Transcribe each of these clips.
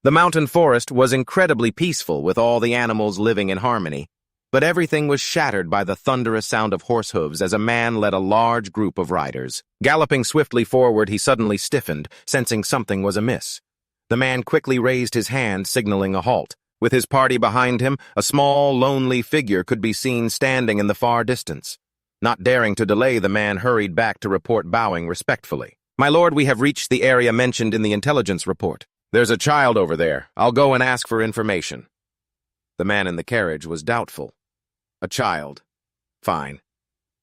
The mountain forest was incredibly peaceful with all the animals living in harmony, but everything was shattered by the thunderous sound of horse hooves as a man led a large group of riders. Galloping swiftly forward, he suddenly stiffened, sensing something was amiss. The man quickly raised his hand, signaling a halt. With his party behind him, a small, lonely figure could be seen standing in the far distance. Not daring to delay, the man hurried back to report, bowing respectfully. "My lord, we have reached the area mentioned in the intelligence report. There's a child over there. I'll go and ask for information." The man in the carriage was doubtful. "A child. Fine.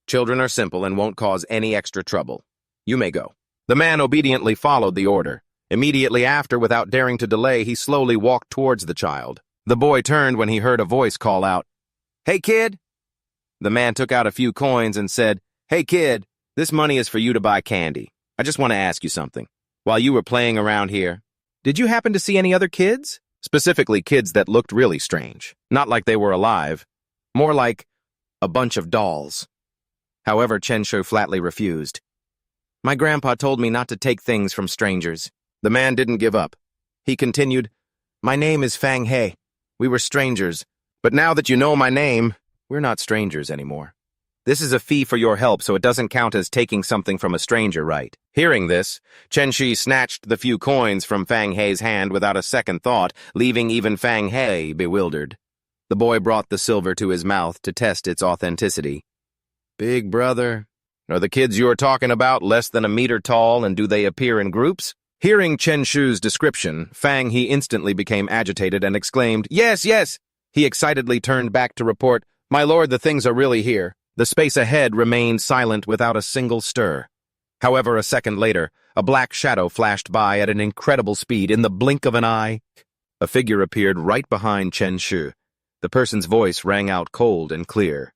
Children are simple and won't cause any extra trouble. You may go." The man obediently followed the order. Immediately after, without daring to delay, he slowly walked towards the child. The boy turned when he heard a voice call out, "Hey, kid!" The man took out a few coins and said, "Hey, kid, this money is for you to buy candy. I just want to ask you something. While you were playing around here, did you happen to see any other kids? Specifically kids that looked really strange. Not like they were alive. More like a bunch of dolls." However, Chen Xi flatly refused. "My grandpa told me not to take things from strangers." The man didn't give up. He continued, "My name is Fang He. We were strangers, but now that you know my name, we're not strangers anymore. This is a fee for your help, so it doesn't count as taking something from a stranger, right?" Hearing this, Chen Xi snatched the few coins from Fang He's hand without a second thought, leaving even Fang He bewildered. The boy brought the silver to his mouth to test its authenticity. "Big brother, are the kids you are talking about less than a meter tall, and do they appear in groups?" Hearing Chen Xi's description, Fang He instantly became agitated and exclaimed, "Yes, yes!" He excitedly turned back to report, "My lord, the things are really here." The space ahead remained silent without a single stir. However, a second later, a black shadow flashed by at an incredible speed. In the blink of an eye, a figure appeared right behind Chen Xi. The person's voice rang out cold and clear.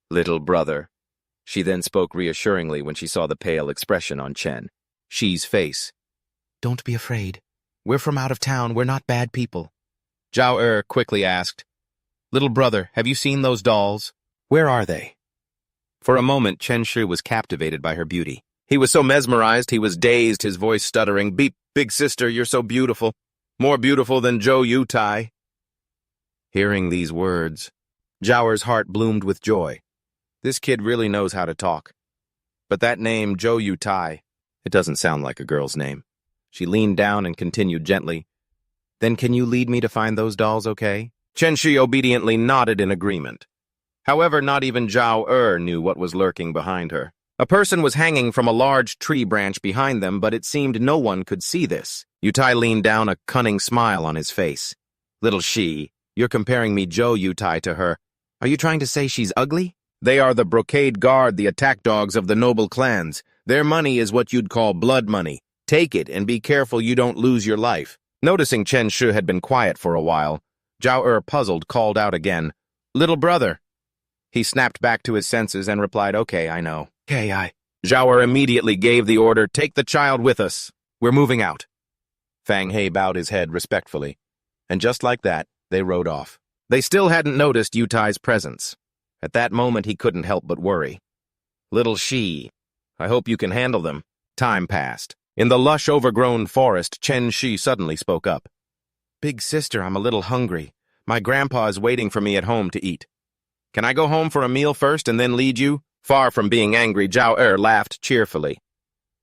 "Little brother." She then spoke reassuringly when she saw the pale expression on Chen Xi's face. "Don't be afraid. We're from out of town. We're not bad people." Zhao quickly asked, "Little brother, have you seen those dolls? Where are they?" For a moment, Chen Xi was captivated by her beauty. He was so mesmerized, he was dazed, his voice stuttering, Big sister, you're so beautiful. More beautiful than Zhou Yutai." Hearing these words, Zhao heart bloomed with joy. This kid really knows how to talk. But that name, Zhou Yutai, it doesn't sound like a girl's name. She leaned down and continued gently, "Then can you lead me to find those dolls, okay?" Chen Xi obediently nodded in agreement. However, not even Zhao knew what was lurking behind her. A person was hanging from a large tree branch behind them, but it seemed no one could see this. Yutai leaned down, a cunning smile on his face. "Little Xi, you're comparing me Zhou Yutai to her. Are you trying to say she's ugly?" "They are the brocade guard, the attack dogs of the noble clans. Their money is what you'd call blood money. Take it and be careful you don't lose your life." Noticing Chen Xi had been quiet for a while, Zhao puzzled, called out again, "Little brother." He snapped back to his senses and replied, "Okay, I know." Zhao immediately gave the order, "Take the child with us. We're moving out." Fang He bowed his head respectfully, and just like that, they rode off. They still hadn't noticed Yutai's presence. At that moment, he couldn't help but worry. "Little Xi, I hope you can handle them." Time passed. In the lush, overgrown forest, Chen Xi suddenly spoke up. "Big sister, I'm a little hungry. My grandpa is waiting for me at home to eat. Can I go home for a meal first and then lead you?" Far from being angry, Zhao laughed cheerfully.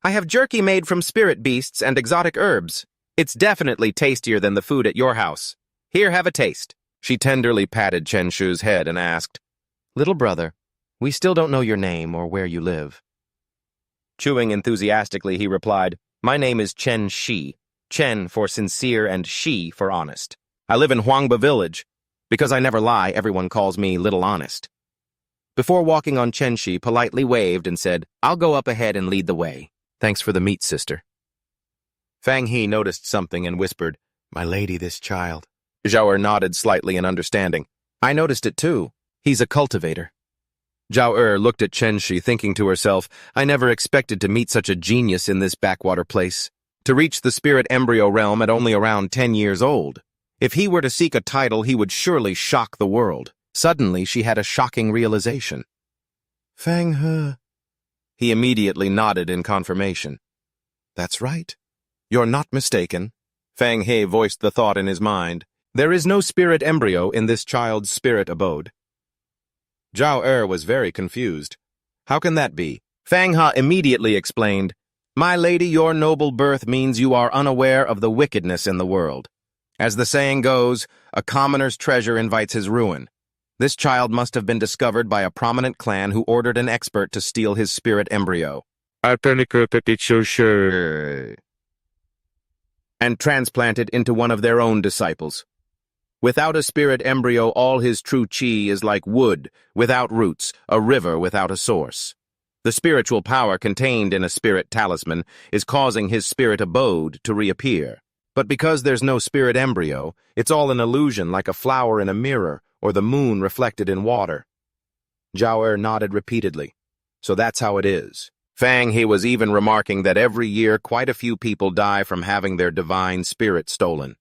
"I have jerky made from spirit beasts and exotic herbs. It's definitely tastier than the food at your house. Here, have a taste." She tenderly patted Chen Xi's head and asked, "Little brother, we still don't know your name or where you live." Chewing enthusiastically, he replied, "My name is Chen Xi. Chen for sincere and Xi for honest. I live in Huangba village. Because I never lie, everyone calls me Little Honest." Before walking on, Chen Xi politely waved and said, "I'll go up ahead and lead the way. Thanks for the meat, sister." Fang He noticed something and whispered, "My lady, this child." Zhao nodded slightly in understanding. "I noticed it too. He's a cultivator." Zhao looked at Chen Xi, thinking to herself, "I never expected to meet such a genius in this backwater place. To reach the spirit embryo realm at only around 10 years old. If he were to seek a title, he would surely shock the world." Suddenly, she had a shocking realization. "Fang He." He immediately nodded in confirmation. "That's right. You're not mistaken. Fang He voiced the thought in his mind. There is no spirit embryo in this child's spirit abode. Zhao Er was very confused. How can that be? Fang He immediately explained, My lady, your noble birth means you are unaware of the wickedness in the world. As the saying goes, a commoner's treasure invites his ruin. This child must have been discovered by a prominent clan who ordered an expert to steal his spirit embryo. And transplant it into one of their own disciples. Without a spirit embryo, all his true chi is like wood, without roots, a river without a source. The spiritual power contained in a spirit talisman is causing his spirit abode to reappear. But because there's no spirit embryo, it's all an illusion like a flower in a mirror or the moon reflected in water. Zhao Er nodded repeatedly. So that's how it is. Fang He was even remarking that every year quite a few people die from having their divine spirit stolen.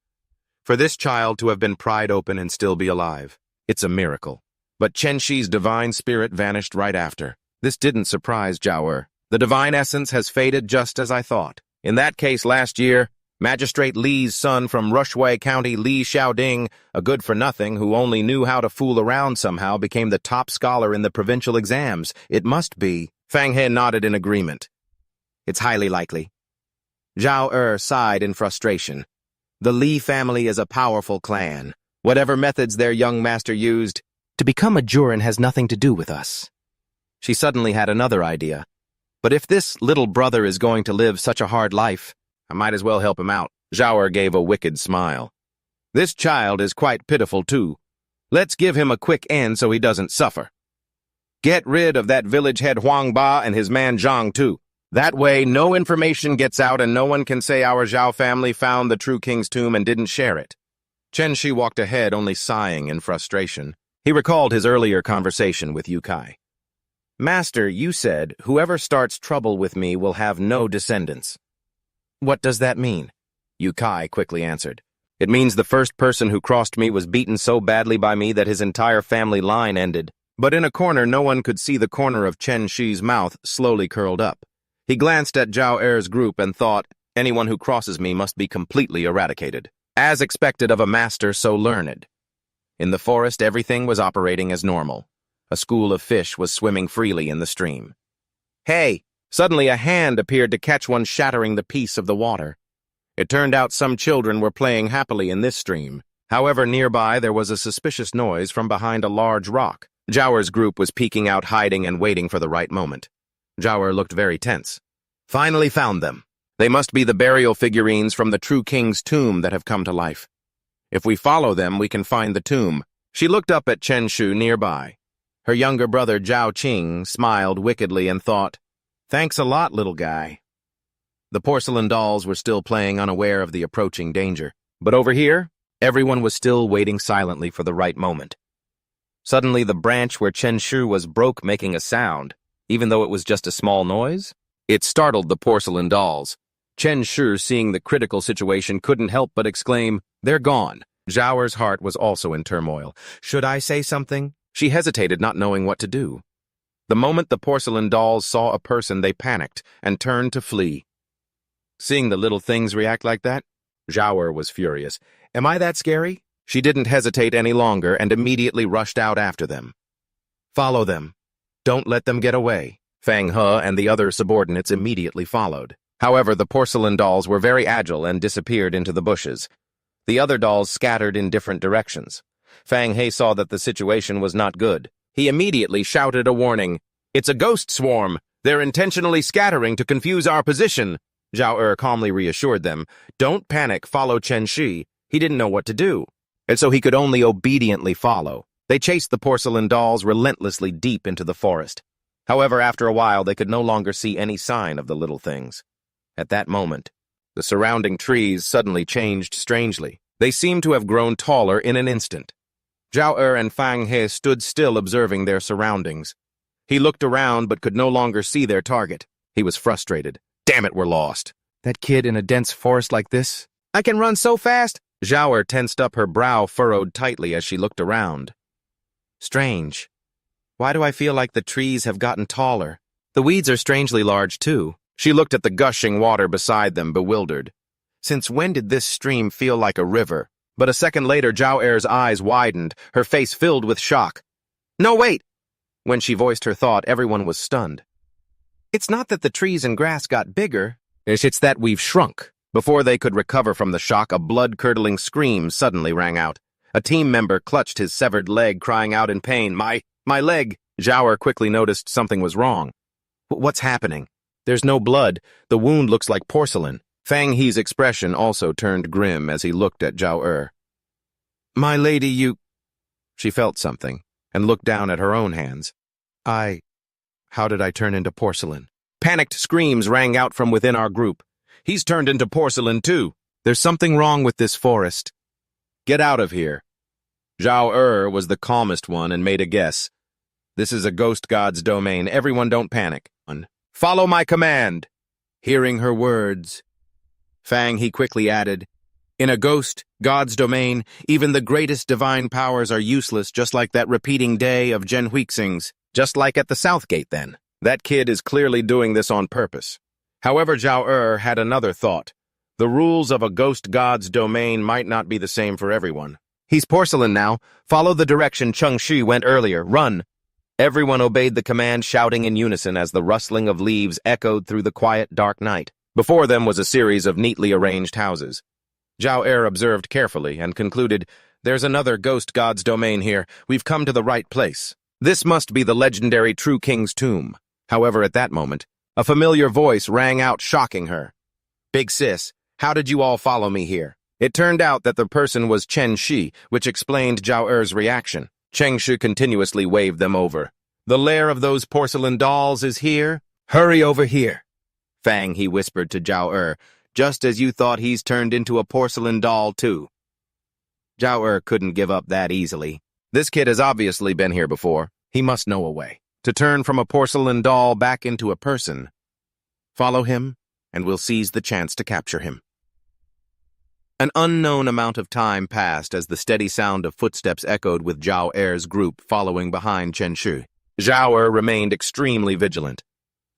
For this child to have been pried open and still be alive, it's a miracle. But Chen Xi's divine spirit vanished right after. This didn't surprise Zhao Er. The divine essence has faded just as I thought. In that case last year, Magistrate Li's son from Rushui County, Li Xiaoding, a good-for-nothing who only knew how to fool around somehow, became the top scholar in the provincial exams. It must be. Fang He nodded in agreement. It's highly likely. Zhao Er sighed in frustration. The Li family is a powerful clan. Whatever methods their young master used, to become a Jurin has nothing to do with us. She suddenly had another idea. But if this little brother is going to live such a hard life, I might as well help him out. Zhao Er gave a wicked smile. This child is quite pitiful too. Let's give him a quick end so he doesn't suffer. Get rid of that village head Huang Ba and his man Zhang too. That way no information gets out and no one can say our Zhao family found the true king's tomb and didn't share it. Chen Xi walked ahead, only sighing in frustration. He recalled his earlier conversation with Yu Kai. Master, you said, whoever starts trouble with me will have no descendants. What does that mean? Yu Kai quickly answered. It means the first person who crossed me was beaten so badly by me that his entire family line ended. But in a corner no one could see the corner of Chen Xi's mouth slowly curled up. He glanced at Zhao Er's group and thought, anyone who crosses me must be completely eradicated. As expected of a master so learned. In the forest everything was operating as normal. A school of fish was swimming freely in the stream. Hey! Suddenly a hand appeared to catch one, shattering the peace of the water. It turned out some children were playing happily in this stream. However, nearby there was a suspicious noise from behind a large rock. Zhao Er's group was peeking out, hiding and waiting for the right moment. Zhao Er looked very tense. Finally found them. They must be the burial figurines from the true king's tomb that have come to life. If we follow them, we can find the tomb. She looked up at Chen Xu nearby. Her younger brother Zhao Qing smiled wickedly and thought, Thanks a lot, little guy. The porcelain dolls were still playing, unaware of the approaching danger. But over here, everyone was still waiting silently for the right moment. Suddenly, the branch where Chen Xu was broke, making a sound, even though it was just a small noise. It startled the porcelain dolls. Chen Xu, seeing the critical situation, couldn't help but exclaim, They're gone. Zhao Er's heart was also in turmoil. Should I say something? She hesitated, not knowing what to do. The moment the porcelain dolls saw a person, they panicked and turned to flee. Seeing the little things react like that, Zhao Er was furious. Am I that scary? She didn't hesitate any longer and immediately rushed out after them. Follow them. Don't let them get away. Fang He and the other subordinates immediately followed. However, the porcelain dolls were very agile and disappeared into the bushes. The other dolls scattered in different directions. Fang He saw that the situation was not good. He immediately shouted a warning. It's a ghost swarm. They're intentionally scattering to confuse our position. Zhao Er calmly reassured them. Don't panic, follow Chen Xi. He didn't know what to do, and so he could only obediently follow. They chased the porcelain dolls relentlessly deep into the forest. However, after a while, they could no longer see any sign of the little things. At that moment, the surrounding trees suddenly changed strangely. They seemed to have grown taller in an instant. Zhao Er and Fang He stood still, observing their surroundings. He looked around but could no longer see their target. He was frustrated. Damn it, we're lost. That kid in a dense forest like this? I can run so fast! Zhao Er tensed up, her brow furrowed tightly as she looked around. Strange. Why do I feel like the trees have gotten taller? The weeds are strangely large, too. She looked at the gushing water beside them, bewildered. Since when did this stream feel like a river? But a second later, Zhao Er's eyes widened, her face filled with shock. No, wait! When she voiced her thought, everyone was stunned. It's not that the trees and grass got bigger, it's that we've shrunk. Before they could recover from the shock, a blood-curdling scream suddenly rang out. A team member clutched his severed leg, crying out in pain, My leg! Zhao Er quickly noticed something was wrong. What's happening? There's no blood. The wound looks like porcelain. Fang He's expression also turned grim as he looked at Zhao Er. My lady, you... She felt something, and looked down at her own hands. How did I turn into porcelain? Panicked screams rang out from within our group. He's turned into porcelain too. There's something wrong with this forest. Get out of here. Zhao Er was the calmest one and made a guess. This is a ghost god's domain. Everyone don't panic. Follow my command. Hearing her words, Fang He quickly added, In a ghost god's domain, even the greatest divine powers are useless, just like that repeating day of Jen Huixing's. Just like at the South Gate, then. That kid is clearly doing this on purpose. However, Zhao Er had another thought. The rules of a ghost god's domain might not be the same for everyone. He's porcelain now. Follow the direction Chen Xi went earlier. Run. Everyone obeyed the command, shouting in unison as the rustling of leaves echoed through the quiet, dark night. Before them was a series of neatly arranged houses. Zhao Er observed carefully and concluded, There's another ghost god's domain here. We've come to the right place. This must be the legendary True King's tomb. However, at that moment, a familiar voice rang out, shocking her. Big sis, how did you all follow me here? It turned out that the person was Chen Xi, which explained Zhao Er's reaction. Chen Xi continuously waved them over. The lair of those porcelain dolls is here. Hurry over here. Fang He whispered to Zhao Er, just as you thought he's turned into a porcelain doll too. Zhao Er couldn't give up that easily. This kid has obviously been here before. He must know a way to turn from a porcelain doll back into a person. Follow him, and we'll seize the chance to capture him. An unknown amount of time passed as the steady sound of footsteps echoed with Zhao Er's group following behind Chen Xi. Zhao Er remained extremely vigilant.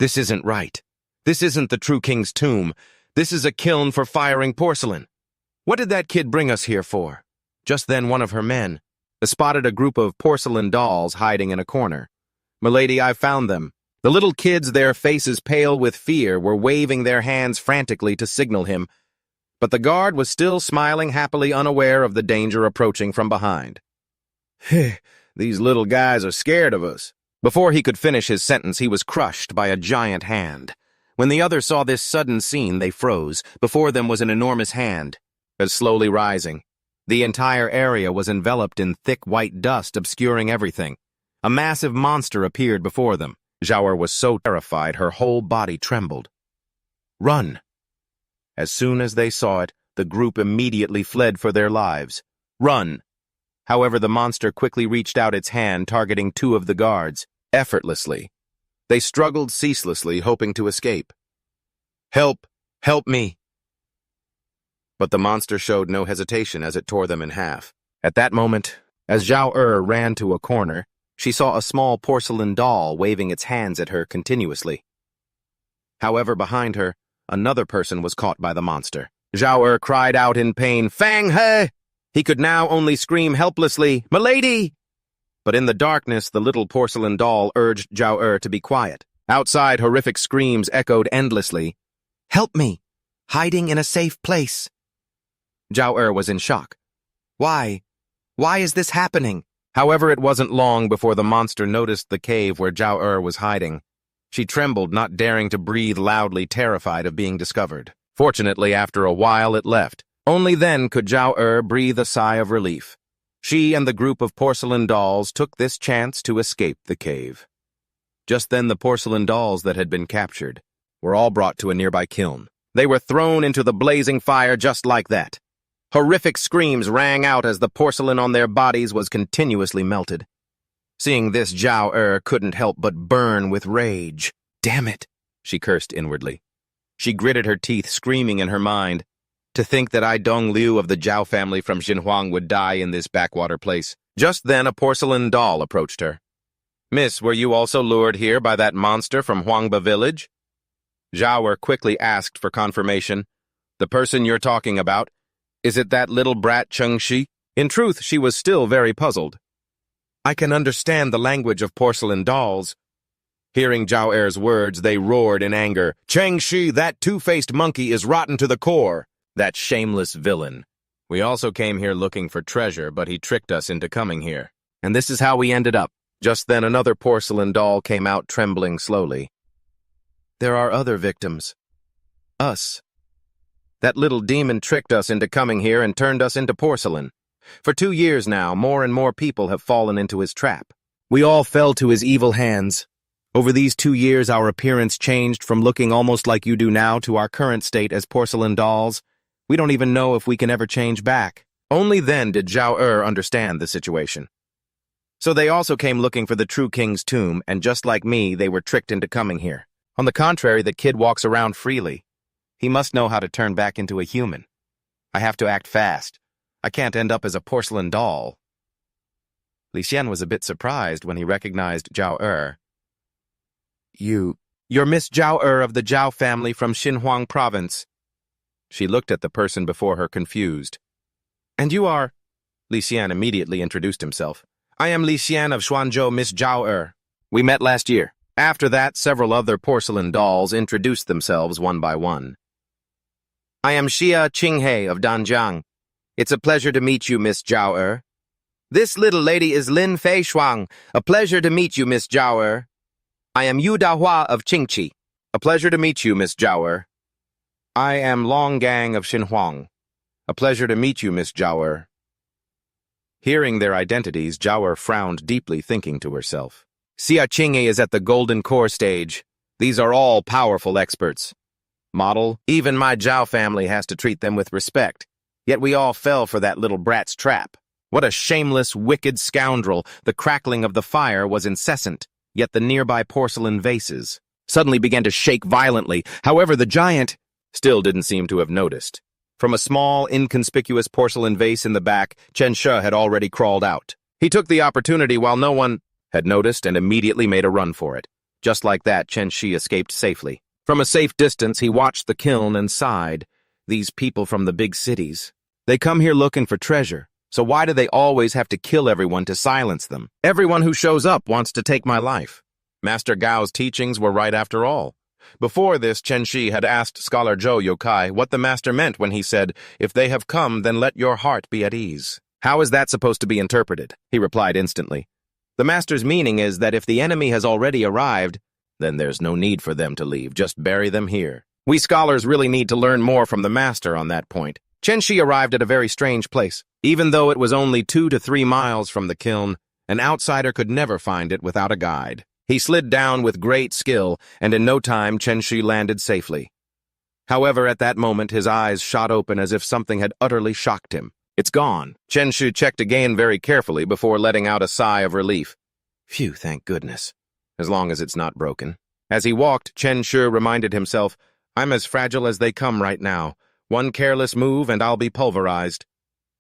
This isn't right. This isn't the True King's tomb. This is a kiln for firing porcelain. What did that kid bring us here for? Just then one of her men spotted a group of porcelain dolls hiding in a corner. Milady, I found them. The little kids, their faces pale with fear, were waving their hands frantically to signal him, but the guard was still smiling happily, unaware of the danger approaching from behind. These little guys are scared of us. Before he could finish his sentence, he was crushed by a giant hand. When the others saw this sudden scene, they froze. Before them was an enormous hand, slowly rising. The entire area was enveloped in thick white dust, obscuring everything. A massive monster appeared before them. Zhao Er was so terrified, her whole body trembled. Run! As soon as they saw it, the group immediately fled for their lives. Run! However, the monster quickly reached out its hand, targeting two of the guards, effortlessly. They struggled ceaselessly, hoping to escape. Help! Help me! But the monster showed no hesitation as it tore them in half. At that moment, as Zhao Er ran to a corner, she saw a small porcelain doll waving its hands at her continuously. However, behind her, another person was caught by the monster. Zhao Er cried out in pain, Fang He! He could now only scream helplessly, Milady! But in the darkness, the little porcelain doll urged Zhao Er to be quiet. Outside, horrific screams echoed endlessly. Help me! Hiding in a safe place! Zhao Er was in shock. Why? Why is this happening? However, it wasn't long before the monster noticed the cave where Zhao Er was hiding. She trembled, not daring to breathe loudly, terrified of being discovered. Fortunately, after a while, it left. Only then could Zhao Er breathe a sigh of relief. She and the group of porcelain dolls took this chance to escape the cave. Just then, the porcelain dolls that had been captured were all brought to a nearby kiln. They were thrown into the blazing fire just like that. Horrific screams rang out as the porcelain on their bodies was continuously melted. Seeing this, Zhao Er couldn't help but burn with rage. Damn it, she cursed inwardly. She gritted her teeth, screaming in her mind. To think that I Dong Liu of the Zhao family from Xinhuang would die in this backwater place. Just then, a porcelain doll approached her. Miss, were you also lured here by that monster from Huangba village? Zhao Er quickly asked for confirmation. The person you're talking about? Is it that little brat Chen Xi? In truth, she was still very puzzled. I can understand the language of porcelain dolls. Hearing Zhao Er's words, they roared in anger. Chen Xi, that two-faced monkey is rotten to the core. That shameless villain. We also came here looking for treasure, but he tricked us into coming here. And this is how we ended up. Just then another porcelain doll came out trembling slowly. There are other victims. Us. That little demon tricked us into coming here and turned us into porcelain. For 2 years now, more and more people have fallen into his trap. We all fell to his evil hands. Over these 2 years, our appearance changed from looking almost like you do now to our current state as porcelain dolls. We don't even know if we can ever change back. Only then did Zhao Er understand the situation. So they also came looking for the true king's tomb, and just like me, they were tricked into coming here. On the contrary, the kid walks around freely. He must know how to turn back into a human. I have to act fast. I can't end up as a porcelain doll. Li Xian was a bit surprised when he recognized Zhao Er. You're Miss Zhao Er of the Zhao family from Xinhuang province. She looked at the person before her, confused. And you are? Li Xian immediately introduced himself. I am Li Xian of Xuanzhou, Miss Zhao Er. We met last year. After that, several other porcelain dolls introduced themselves one by one. I am Xia Qinghe of Danjiang. It's a pleasure to meet you, Miss Zhao Er. This little lady is Lin Fei Shuang. A pleasure to meet you, Miss Zhao Er. I am Yu Dahua of Qingqi. A pleasure to meet you, Miss Zhao Er. I am Long Gang of Xinhuang. A pleasure to meet you, Miss Zhao Er. Hearing their identities, Zhao Er frowned deeply, thinking to herself. Xia Qinghe is at the golden core stage. These are all powerful experts. Model, even my Zhao family has to treat them with respect. Yet we all fell for that little brat's trap. What a shameless, wicked scoundrel. The crackling of the fire was incessant, yet the nearby porcelain vases suddenly began to shake violently. However, the giant still didn't seem to have noticed. From a small, inconspicuous porcelain vase in the back, Chen Xi had already crawled out. He took the opportunity while no one had noticed and immediately made a run for it. Just like that, Chen Xi escaped safely. From a safe distance, he watched the kiln and sighed. These people from the big cities. They come here looking for treasure, so why do they always have to kill everyone to silence them? Everyone who shows up wants to take my life. Master Gao's teachings were right after all. Before this, Chen Xi had asked Scholar Zhou Yokai what the master meant when he said, "If they have come, then let your heart be at ease." How is that supposed to be interpreted? He replied instantly. The master's meaning is that if the enemy has already arrived, then there's no need for them to leave, just bury them here. We scholars really need to learn more from the master on that point. Chen Xi arrived at a very strange place. Even though it was only 2 to 3 miles from the kiln, an outsider could never find it without a guide. He slid down with great skill, and in no time Chen Xi landed safely. However, at that moment his eyes shot open as if something had utterly shocked him. It's gone. Chen Xi checked again very carefully before letting out a sigh of relief. Phew, thank goodness. As long as it's not broken. As he walked, Chen Xi reminded himself, I'm as fragile as they come right now. One careless move and I'll be pulverized.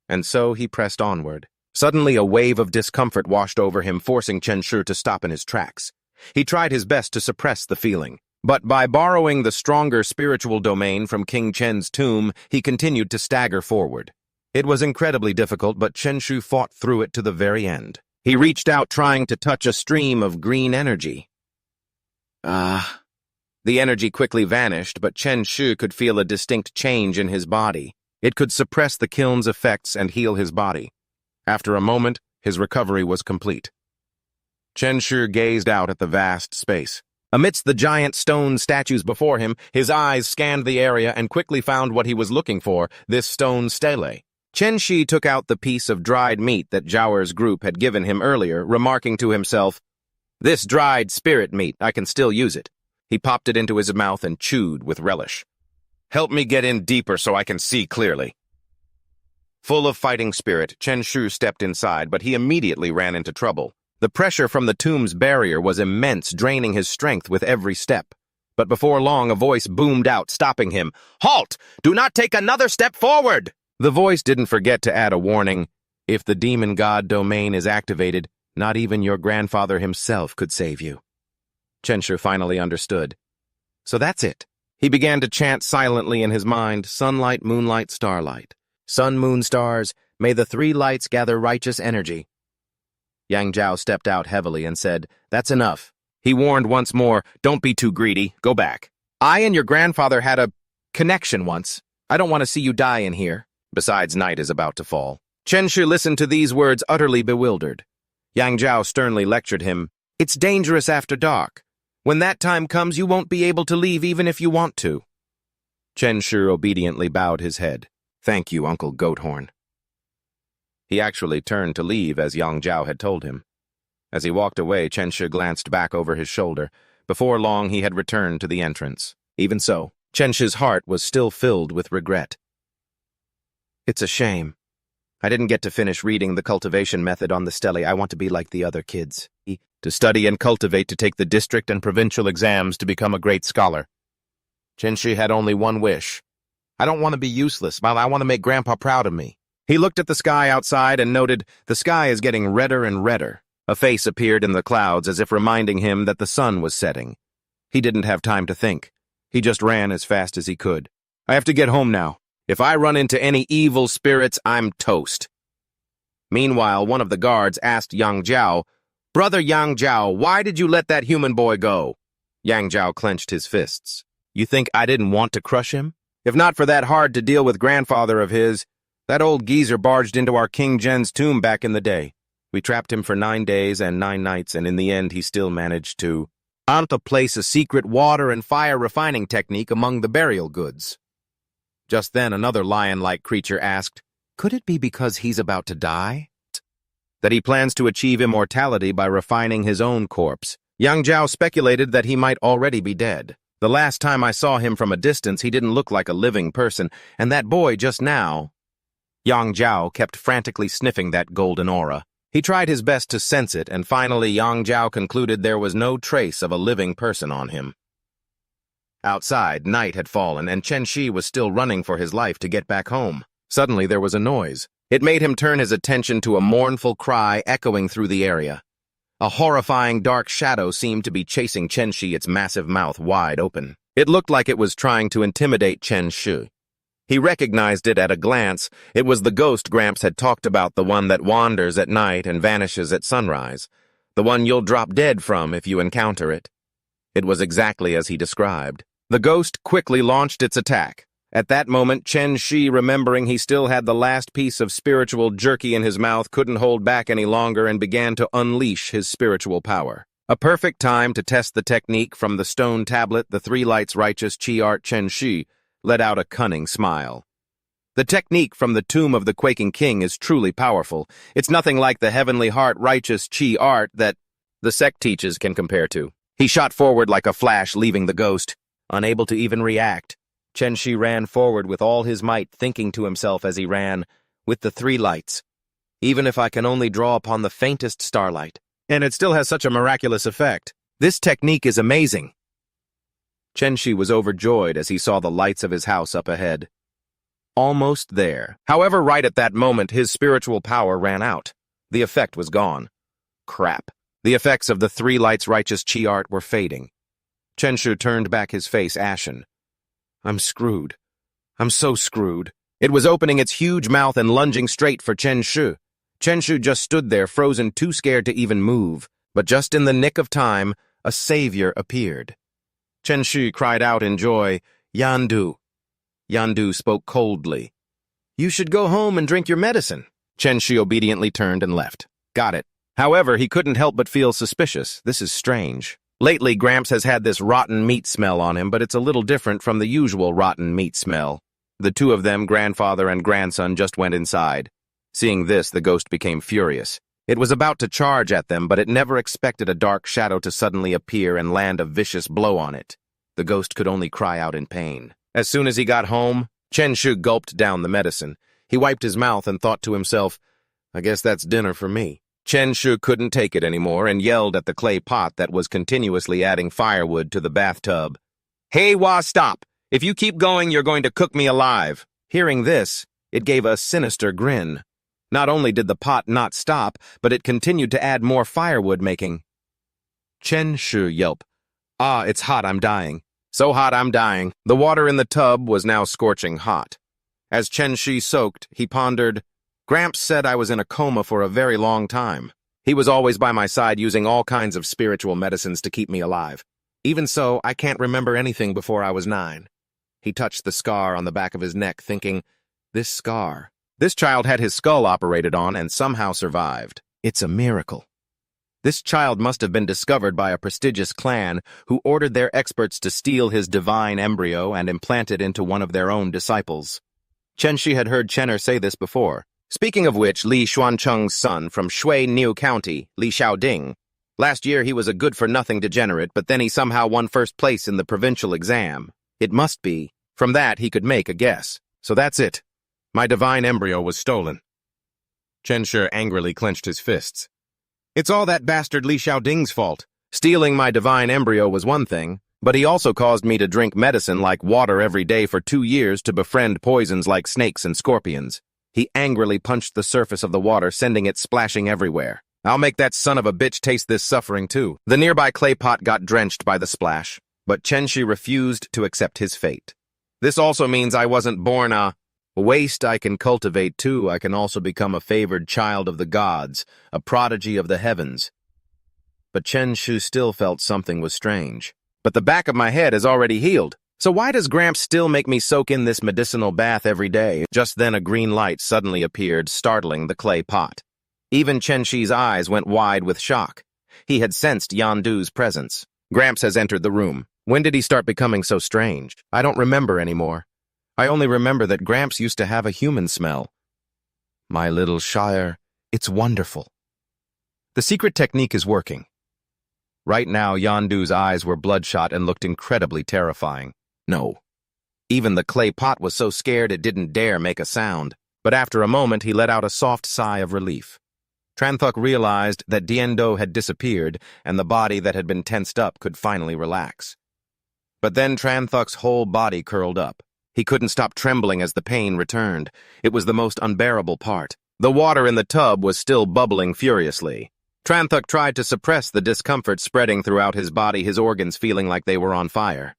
And so he pressed onward. Suddenly a wave of discomfort washed over him, forcing Chen Xi to stop in his tracks. He tried his best to suppress the feeling. But by borrowing the stronger spiritual domain from King Chen's tomb, he continued to stagger forward. It was incredibly difficult, but Chen Xi fought through it to the very end. He reached out, trying to touch a stream of green energy. The energy quickly vanished, but Chen Xi could feel a distinct change in his body. It could suppress the kiln's effects and heal his body. After a moment, his recovery was complete. Chen Xi gazed out at the vast space. Amidst the giant stone statues before him, his eyes scanned the area and quickly found what he was looking for, this stone stele. Chen Xi took out the piece of dried meat that Zhao Er's group had given him earlier, remarking to himself, "This dried spirit meat, I can still use it." He popped it into his mouth and chewed with relish. "Help me get in deeper so I can see clearly." Full of fighting spirit, Chen Xi stepped inside, but he immediately ran into trouble. The pressure from the tomb's barrier was immense, draining his strength with every step. But before long, a voice boomed out, stopping him. "Halt! Do not take another step forward!" The voice didn't forget to add a warning. If the demon god domain is activated, not even your grandfather himself could save you. Chen Xi finally understood. So that's it. He began to chant silently in his mind, sunlight, moonlight, starlight. Sun, moon, stars, may the three lights gather righteous energy. Yang Zhao stepped out heavily and said, "That's enough." He warned once more, "Don't be too greedy. Go back. I and your grandfather had a connection once. I don't want to see you die in here. Besides, night is about to fall." Chen Xi listened to these words utterly bewildered. Yang Zhao sternly lectured him, "It's dangerous after dark. When that time comes, you won't be able to leave even if you want to." Chen Xi obediently bowed his head. "Thank you, Uncle Goathorn." He actually turned to leave as Yang Zhao had told him. As he walked away, Chen Xi glanced back over his shoulder. Before long, he had returned to the entrance. Even so, Chen Xi's heart was still filled with regret. "It's a shame. I didn't get to finish reading the cultivation method on the stele. I want to be like the other kids. To study and cultivate to take the district and provincial exams to become a great scholar." Chen Xi had only one wish. "I don't want to be useless, but I want to make Grandpa proud of me." He looked at the sky outside and noted, "The sky is getting redder and redder." A face appeared in the clouds as if reminding him that the sun was setting. He didn't have time to think. He just ran as fast as he could. "I have to get home now. If I run into any evil spirits, I'm toast." Meanwhile, one of the guards asked Yang Zhao, "Brother Yang Zhao, why did you let that human boy go?" Yang Zhao clenched his fists. "You think I didn't want to crush him? If not for that hard-to-deal-with grandfather of his, that old geezer barged into our King Zhen's tomb back in the day. We trapped him for 9 days and 9 nights, and in the end he still managed to place a secret water and fire refining technique among the burial goods." Just then another lion-like creature asked, "Could it be because he's about to die? That he plans to achieve immortality by refining his own corpse?" Yang Zhao speculated that he might already be dead. "The last time I saw him from a distance, he didn't look like a living person, and that boy just now—" Yang Zhao kept frantically sniffing that golden aura. He tried his best to sense it, and finally Yang Zhao concluded there was no trace of a living person on him. Outside, night had fallen, and Chen Xi was still running for his life to get back home. Suddenly there was a noise. It made him turn his attention to a mournful cry echoing through the area. A horrifying dark shadow seemed to be chasing Chen Xi, its massive mouth wide open. It looked like it was trying to intimidate Chen Xi. He recognized it at a glance. It was the ghost Gramps had talked about, the one that wanders at night and vanishes at sunrise. The one you'll drop dead from if you encounter it. It was exactly as he described. The ghost quickly launched its attack. At that moment, Chen Xi, remembering he still had the last piece of spiritual jerky in his mouth, couldn't hold back any longer and began to unleash his spiritual power. A perfect time to test the technique from the stone tablet, the three lights righteous chi art. Chen Xi let out a cunning smile. The technique from the tomb of the quaking king is truly powerful. It's nothing like the heavenly heart righteous chi art that the sect teaches can compare to. He shot forward like a flash, leaving the ghost unable to even react. Chen Xi ran forward with all his might, thinking to himself as he ran, "With the three lights, even if I can only draw upon the faintest starlight, and it still has such a miraculous effect. This technique is amazing." Chen Xi was overjoyed as he saw the lights of his house up ahead. Almost there. However, right at that moment, his spiritual power ran out. The effect was gone. Crap. The effects of the three lights righteous chi art were fading. Chen Xi turned back, his face ashen. "I'm screwed. I'm so screwed." It was opening its huge mouth and lunging straight for Chen Xi. Chen Xi just stood there, frozen, too scared to even move. But just in the nick of time, a savior appeared. Chen Xi cried out in joy, "Yandu." Yandu spoke coldly. "You should go home and drink your medicine." Chen Xi obediently turned and left. Got it. However, he couldn't help but feel suspicious. This is strange. Lately, Gramps has had this rotten meat smell on him, but it's a little different from the usual rotten meat smell. The two of them, grandfather and grandson, just went inside. Seeing this, the ghost became furious. It was about to charge at them, but it never expected a dark shadow to suddenly appear and land a vicious blow on it. The ghost could only cry out in pain. As soon as he got home, Chen Xi gulped down the medicine. He wiped his mouth and thought to himself, "I guess that's dinner for me." Chen Xi couldn't take it anymore and yelled at the clay pot that was continuously adding firewood to the bathtub. "Hey, stop! If you keep going, you're going to cook me alive." Hearing this, it gave a sinister grin. Not only did the pot not stop, but it continued to add more firewood making. Chen Xi yelped, "Ah, it's hot, I'm dying." So hot I'm dying. The water in the tub was now scorching hot. As Chen Xi soaked, he pondered, Gramps said I was in a coma for a very long time. He was always by my side using all kinds of spiritual medicines to keep me alive. Even so, I can't remember anything before I was 9. He touched the scar on the back of his neck, thinking, this scar. This child had his skull operated on and somehow survived. It's a miracle. This child must have been discovered by a prestigious clan who ordered their experts to steal his divine embryo and implant it into one of their own disciples. Chen Xi had heard Chen'er say this before. Speaking of which, Li Xuancheng's son from Shui Niu County, Li Xiaoding. Last year he was a good-for-nothing degenerate, but then he somehow won first place in the provincial exam. It must be. From that he could make a guess. So that's it. My divine embryo was stolen. Chen Xi angrily clenched his fists. It's all that bastard Li Xiaoding's fault. Stealing my divine embryo was one thing, but he also caused me to drink medicine like water every day for 2 years to befriend poisons like snakes and scorpions. He angrily punched the surface of the water, sending it splashing everywhere. I'll make that son of a bitch taste this suffering too. The nearby clay pot got drenched by the splash, but Chen Xi refused to accept his fate. This also means I wasn't born a waste I can cultivate too. I can also become a favored child of the gods, a prodigy of the heavens. But Chen Xi still felt something was strange. But the back of my head is already healed. So why does Gramps still make me soak in this medicinal bath every day? Just then a green light suddenly appeared, startling the clay pot. Even Chen Xi's eyes went wide with shock. He had sensed Yandu's presence. Gramps has entered the room. When did he start becoming so strange? I don't remember anymore. I only remember that Gramps used to have a human smell. My little Shire, it's wonderful. The secret technique is working. Right now, Yandu's eyes were bloodshot and looked incredibly terrifying. No. Even the clay pot was so scared it didn't dare make a sound. But after a moment, he let out a soft sigh of relief. Tranthuk realized that Diendo had disappeared, and the body that had been tensed up could finally relax. But then Tranthuk's whole body curled up. He couldn't stop trembling as the pain returned. It was the most unbearable part. The water in the tub was still bubbling furiously. Tranthuk tried to suppress the discomfort spreading throughout his body, his organs feeling like they were on fire.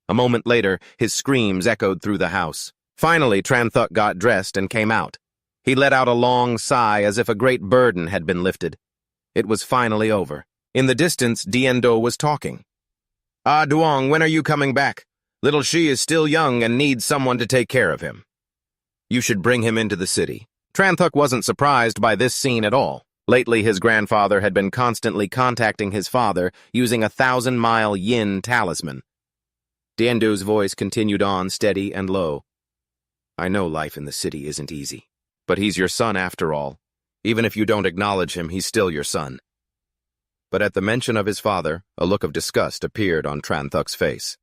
A moment later, his screams echoed through the house. Finally, Tranthuk got dressed and came out. He let out a long sigh as if a great burden had been lifted. It was finally over. In the distance, Diendo was talking. Ah, Duong, when are you coming back? Little Xi is still young and needs someone to take care of him. You should bring him into the city. Tranthuk wasn't surprised by this scene at all. Lately, his grandfather had been constantly contacting his father using a 1,000-mile yin talisman. Diendo's voice continued on, steady and low. I know life in the city isn't easy, but he's your son after all. Even if you don't acknowledge him, he's still your son. But at the mention of his father, a look of disgust appeared on Tranthuk's face.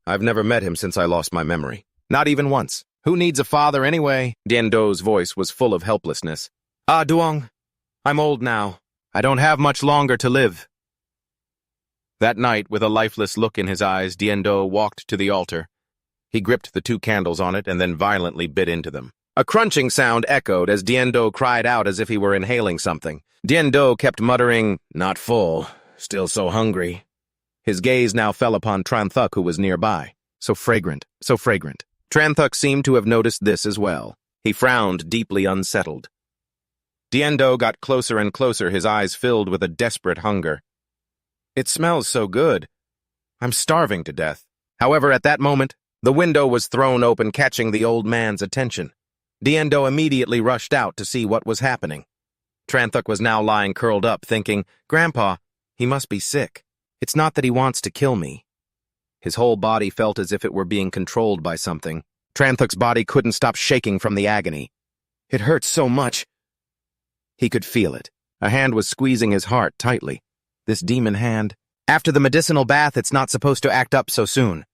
I've never met him since I lost my memory. Not even once. Who needs a father anyway? Diendo's voice was full of helplessness. Ah, Duong, I'm old now. I don't have much longer to live. That night, with a lifeless look in his eyes, Diendo walked to the altar. He gripped the 2 candles on it and then violently bit into them. A crunching sound echoed as Diendo cried out as if he were inhaling something. Diendo kept muttering, not full, still so hungry. His gaze now fell upon Tranthuk, who was nearby. So fragrant, so fragrant. Tranthuk seemed to have noticed this as well. He frowned, deeply unsettled. Diendo got closer and closer, his eyes filled with a desperate hunger. It smells so good. I'm starving to death. However, at that moment, the window was thrown open, catching the old man's attention. Diendo immediately rushed out to see what was happening. Tranthuk was now lying curled up, thinking, Grandpa, he must be sick. It's not that he wants to kill me. His whole body felt as if it were being controlled by something. Tranthuk's body couldn't stop shaking from the agony. It hurt so much. He could feel it. A hand was squeezing his heart tightly. This demon hand. After the medicinal bath, it's not supposed to act up so soon.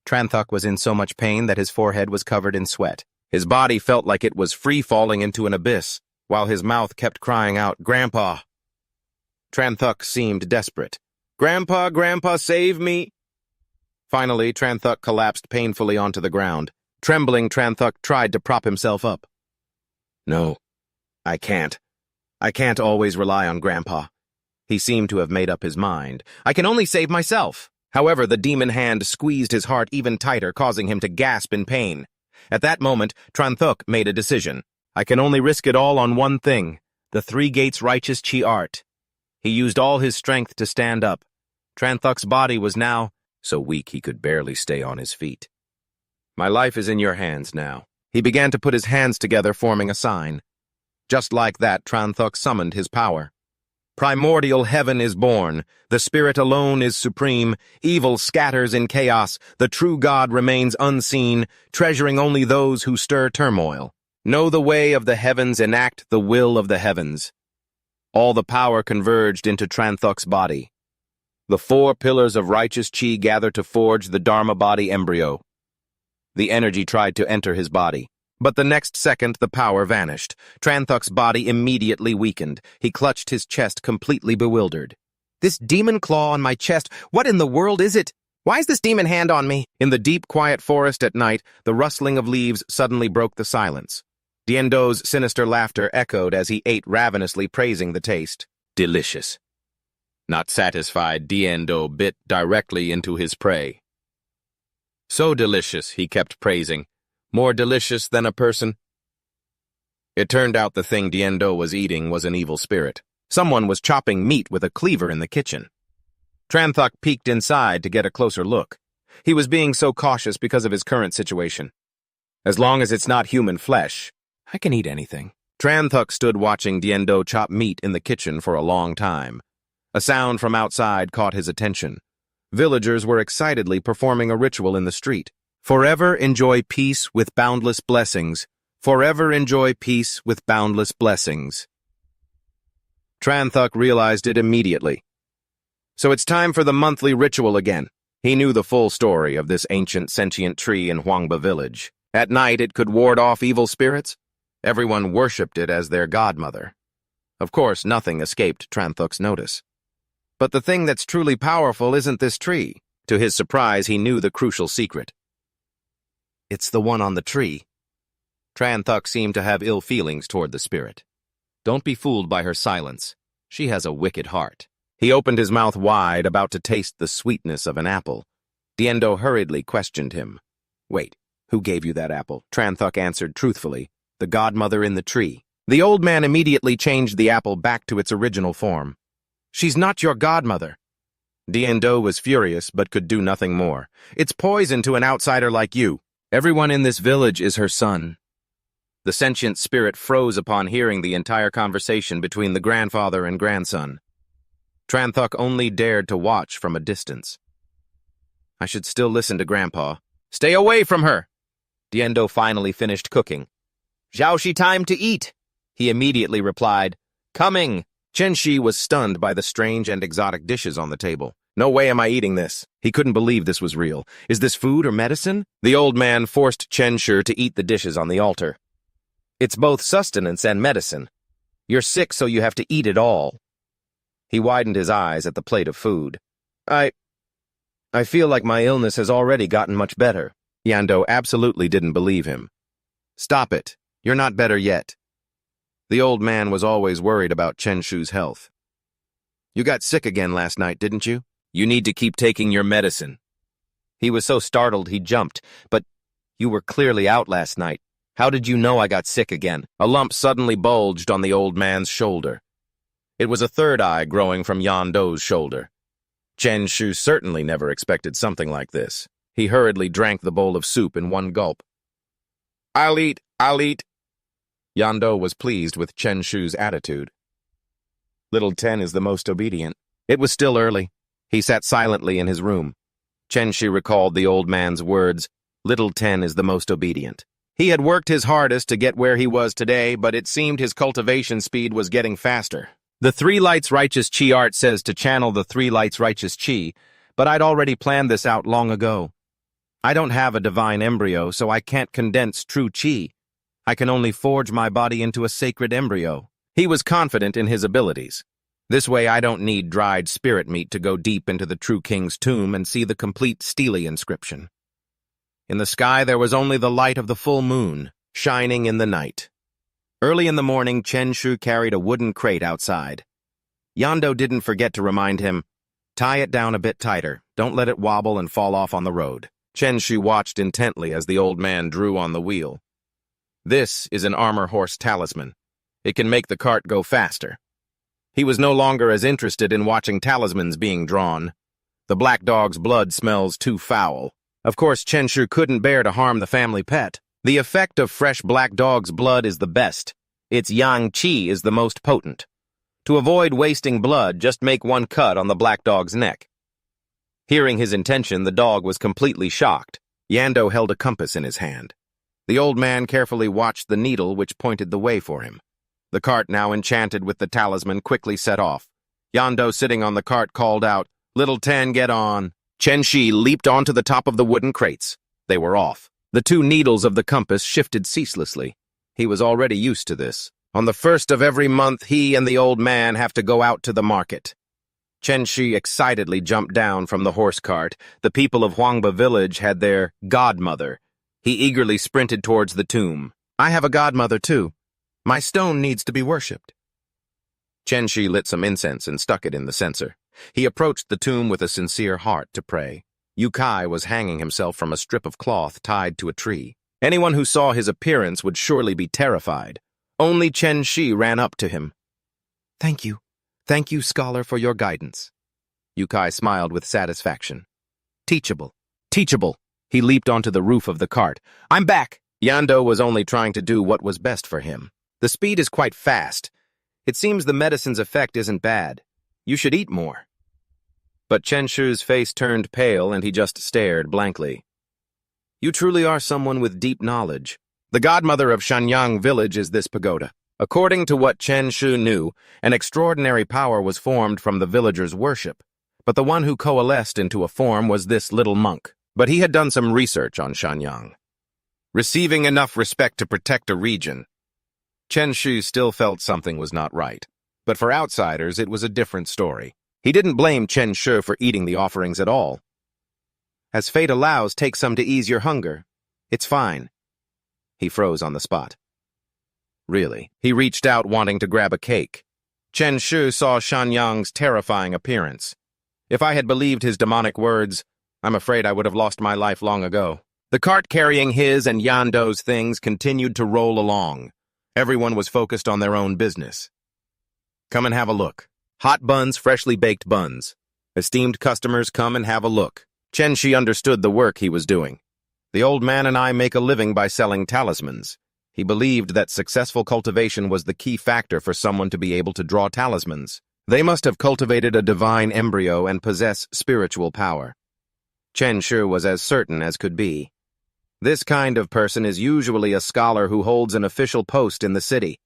Tranthuk was in so much pain that his forehead was covered in sweat. His body felt like it was free-falling into an abyss, while his mouth kept crying out, Grandpa. Tranthuk seemed desperate. Grandpa, Grandpa, save me! Finally, Tranthuk collapsed painfully onto the ground. Trembling, Tranthuk tried to prop himself up. No, I can't. I can't always rely on Grandpa. He seemed to have made up his mind. I can only save myself. However, the demon hand squeezed his heart even tighter, causing him to gasp in pain. At that moment, Tranthuk made a decision. I can only risk it all on one thing, the three gates righteous chi art. He used all his strength to stand up. Tranthuk's body was now so weak he could barely stay on his feet. My life is in your hands now. He began to put his hands together, forming a sign. Just like that, Tranthuk summoned his power. Primordial heaven is born. The spirit alone is supreme. Evil scatters in chaos. The true God remains unseen, treasuring only those who stir turmoil. Know the way of the heavens, enact the will of the heavens. All the power converged into Tranthuk's body. The four pillars of righteous chi gathered to forge the Dharma body embryo. The energy tried to enter his body. But the next second, the power vanished. Tranthuk's body immediately weakened. He clutched his chest, completely bewildered. This demon claw on my chest, what in the world is it? Why is this demon hand on me? In the deep, quiet forest at night, the rustling of leaves suddenly broke the silence. Diendo's sinister laughter echoed as he ate ravenously, praising the taste. Delicious. Not satisfied, Diendo bit directly into his prey. So delicious, he kept praising. More delicious than a person. It turned out the thing Diendo was eating was an evil spirit. Someone was chopping meat with a cleaver in the kitchen. Tranthuk peeked inside to get a closer look. He was being so cautious because of his current situation. As long as it's not human flesh, I can eat anything. Tranthuk stood watching Diendo chop meat in the kitchen for a long time. A sound from outside caught his attention. Villagers were excitedly performing a ritual in the street. Forever enjoy peace with boundless blessings. Forever enjoy peace with boundless blessings. Tranthuk realized it immediately. So it's time for the monthly ritual again. He knew the full story of this ancient sentient tree in Huangba village. At night it could ward off evil spirits. Everyone worshipped it as their godmother. Of course, nothing escaped Tranthuk's notice. But the thing that's truly powerful isn't this tree. To his surprise, he knew the crucial secret. It's the one on the tree. Tranthuk seemed to have ill feelings toward the spirit. Don't be fooled by her silence. She has a wicked heart. He opened his mouth wide, about to taste the sweetness of an apple. Diendo hurriedly questioned him. Wait, who gave you that apple? Tranthuk answered truthfully. The godmother in the tree. The old man immediately changed the apple back to its original form. She's not your godmother. Diendo was furious, but could do nothing more. It's poison to an outsider like you. Everyone in this village is her son. The sentient spirit froze upon hearing the entire conversation between the grandfather and grandson. Tranthuk only dared to watch from a distance. I should still listen to Grandpa. Stay away from her! Diendo finally finished cooking. Xiaoxi, time to eat! He immediately replied, Coming! Chen Xi was stunned by the strange and exotic dishes on the table. No way am I eating this. He couldn't believe this was real. Is this food or medicine? The old man forced Chen Xi to eat the dishes on the altar. It's both sustenance and medicine. You're sick, so you have to eat it all. He widened his eyes at the plate of food. I feel like my illness has already gotten much better. Yando absolutely didn't believe him. Stop it. You're not better yet. The old man was always worried about Chen Xi's health. You got sick again last night, didn't you? You need to keep taking your medicine. He was so startled he jumped. But you were clearly out last night. How did you know I got sick again? A lump suddenly bulged on the old man's shoulder. It was a third eye growing from Yando's shoulder. Chen Xi certainly never expected something like this. He hurriedly drank the bowl of soup in one gulp. I'll eat. Yando was pleased with Chen Xi's attitude. Little Ten is the most obedient. It was still early. He sat silently in his room. Chen Xi recalled the old man's words, Little Ten is the most obedient. He had worked his hardest to get where he was today, but it seemed his cultivation speed was getting faster. The Three Lights Righteous Chi art says to channel the Three Lights Righteous Chi, but I'd already planned this out long ago. I don't have a divine embryo, so I can't condense true Chi. I can only forge my body into a sacred embryo. He was confident in his abilities. This way I don't need dried spirit meat to go deep into the true king's tomb and see the complete Stele inscription. In the sky there was only the light of the full moon, shining in the night. Early in the morning, Chen Xi carried a wooden crate outside. Yando didn't forget to remind him, Tie it down a bit tighter. Don't let it wobble and fall off on the road. Chen Xi watched intently as the old man drew on the wheel. This is an armor horse talisman. It can make the cart go faster. He was no longer as interested in watching talismans being drawn. The black dog's blood smells too foul. Of course, Chen Xi couldn't bear to harm the family pet. The effect of fresh black dog's blood is the best. Its yang qi is the most potent. To avoid wasting blood, just make one cut on the black dog's neck. Hearing his intention, the dog was completely shocked. Yando held a compass in his hand. The old man carefully watched the needle which pointed the way for him. The cart, now enchanted with the talisman, quickly set off. Yando, sitting on the cart, called out, "Little Ten, get on." Chen Xi leaped onto the top of the wooden crates. They were off. The two needles of the compass shifted ceaselessly. He was already used to this. On the 1st of every month, he and the old man have to go out to the market. Chen Xi excitedly jumped down from the horse cart. The people of Huangba village had their godmother. He eagerly sprinted towards the tomb. "I have a godmother, too. My stone needs to be worshipped." Chen Xi lit some incense and stuck it in the censer. He approached the tomb with a sincere heart to pray. Yu Kai was hanging himself from a strip of cloth tied to a tree. Anyone who saw his appearance would surely be terrified. Only Chen Xi ran up to him. "Thank you. Thank you, scholar, for your guidance." Yu Kai smiled with satisfaction. "Teachable. Teachable." He leaped onto the roof of the cart. "I'm back." Yando was only trying to do what was best for him. "The speed is quite fast. It seems the medicine's effect isn't bad. You should eat more." But Chen Xi's face turned pale and he just stared blankly. "You truly are someone with deep knowledge. The godmother of Shanyang village is this pagoda." According to what Chen Xi knew, an extraordinary power was formed from the villagers' worship, but the one who coalesced into a form was this little monk. But he had done some research on Shanyang. Receiving enough respect to protect a region, Chen Xi still felt something was not right. But for outsiders, it was a different story. He didn't blame Chen Xi for eating the offerings at all. "As fate allows, take some to ease your hunger. It's fine." He froze on the spot. Really, he reached out wanting to grab a cake. Chen Xi saw Shanyang's terrifying appearance. If I had believed his demonic words, I'm afraid I would have lost my life long ago. The cart carrying his and Yando's things continued to roll along. Everyone was focused on their own business. "Come and have a look. Hot buns, freshly baked buns. Esteemed customers, come and have a look." Chen Xi understood the work he was doing. "The old man and I make a living by selling talismans." He believed that successful cultivation was the key factor for someone to be able to draw talismans. They must have cultivated a divine embryo and possess spiritual power. Chen Xi was as certain as could be. This kind of person is usually a scholar who holds an official post in the city.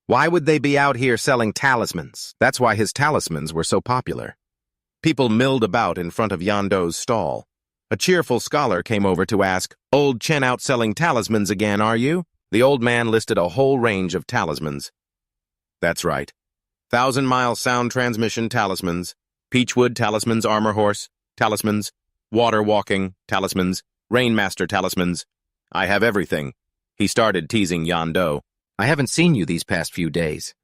Why would they be out here selling talismans? That's why his talismans were so popular. People milled about in front of Yando's stall. A cheerful scholar came over to ask, "Old Chen out selling talismans again, are you?" The old man listed a whole range of talismans. "That's right. 1,000-mile sound transmission talismans, Peachwood talismans, armor horse talismans, water walking talismans, Rainmaster talismans. I have everything." He started teasing Yando. "I haven't seen you these past few days.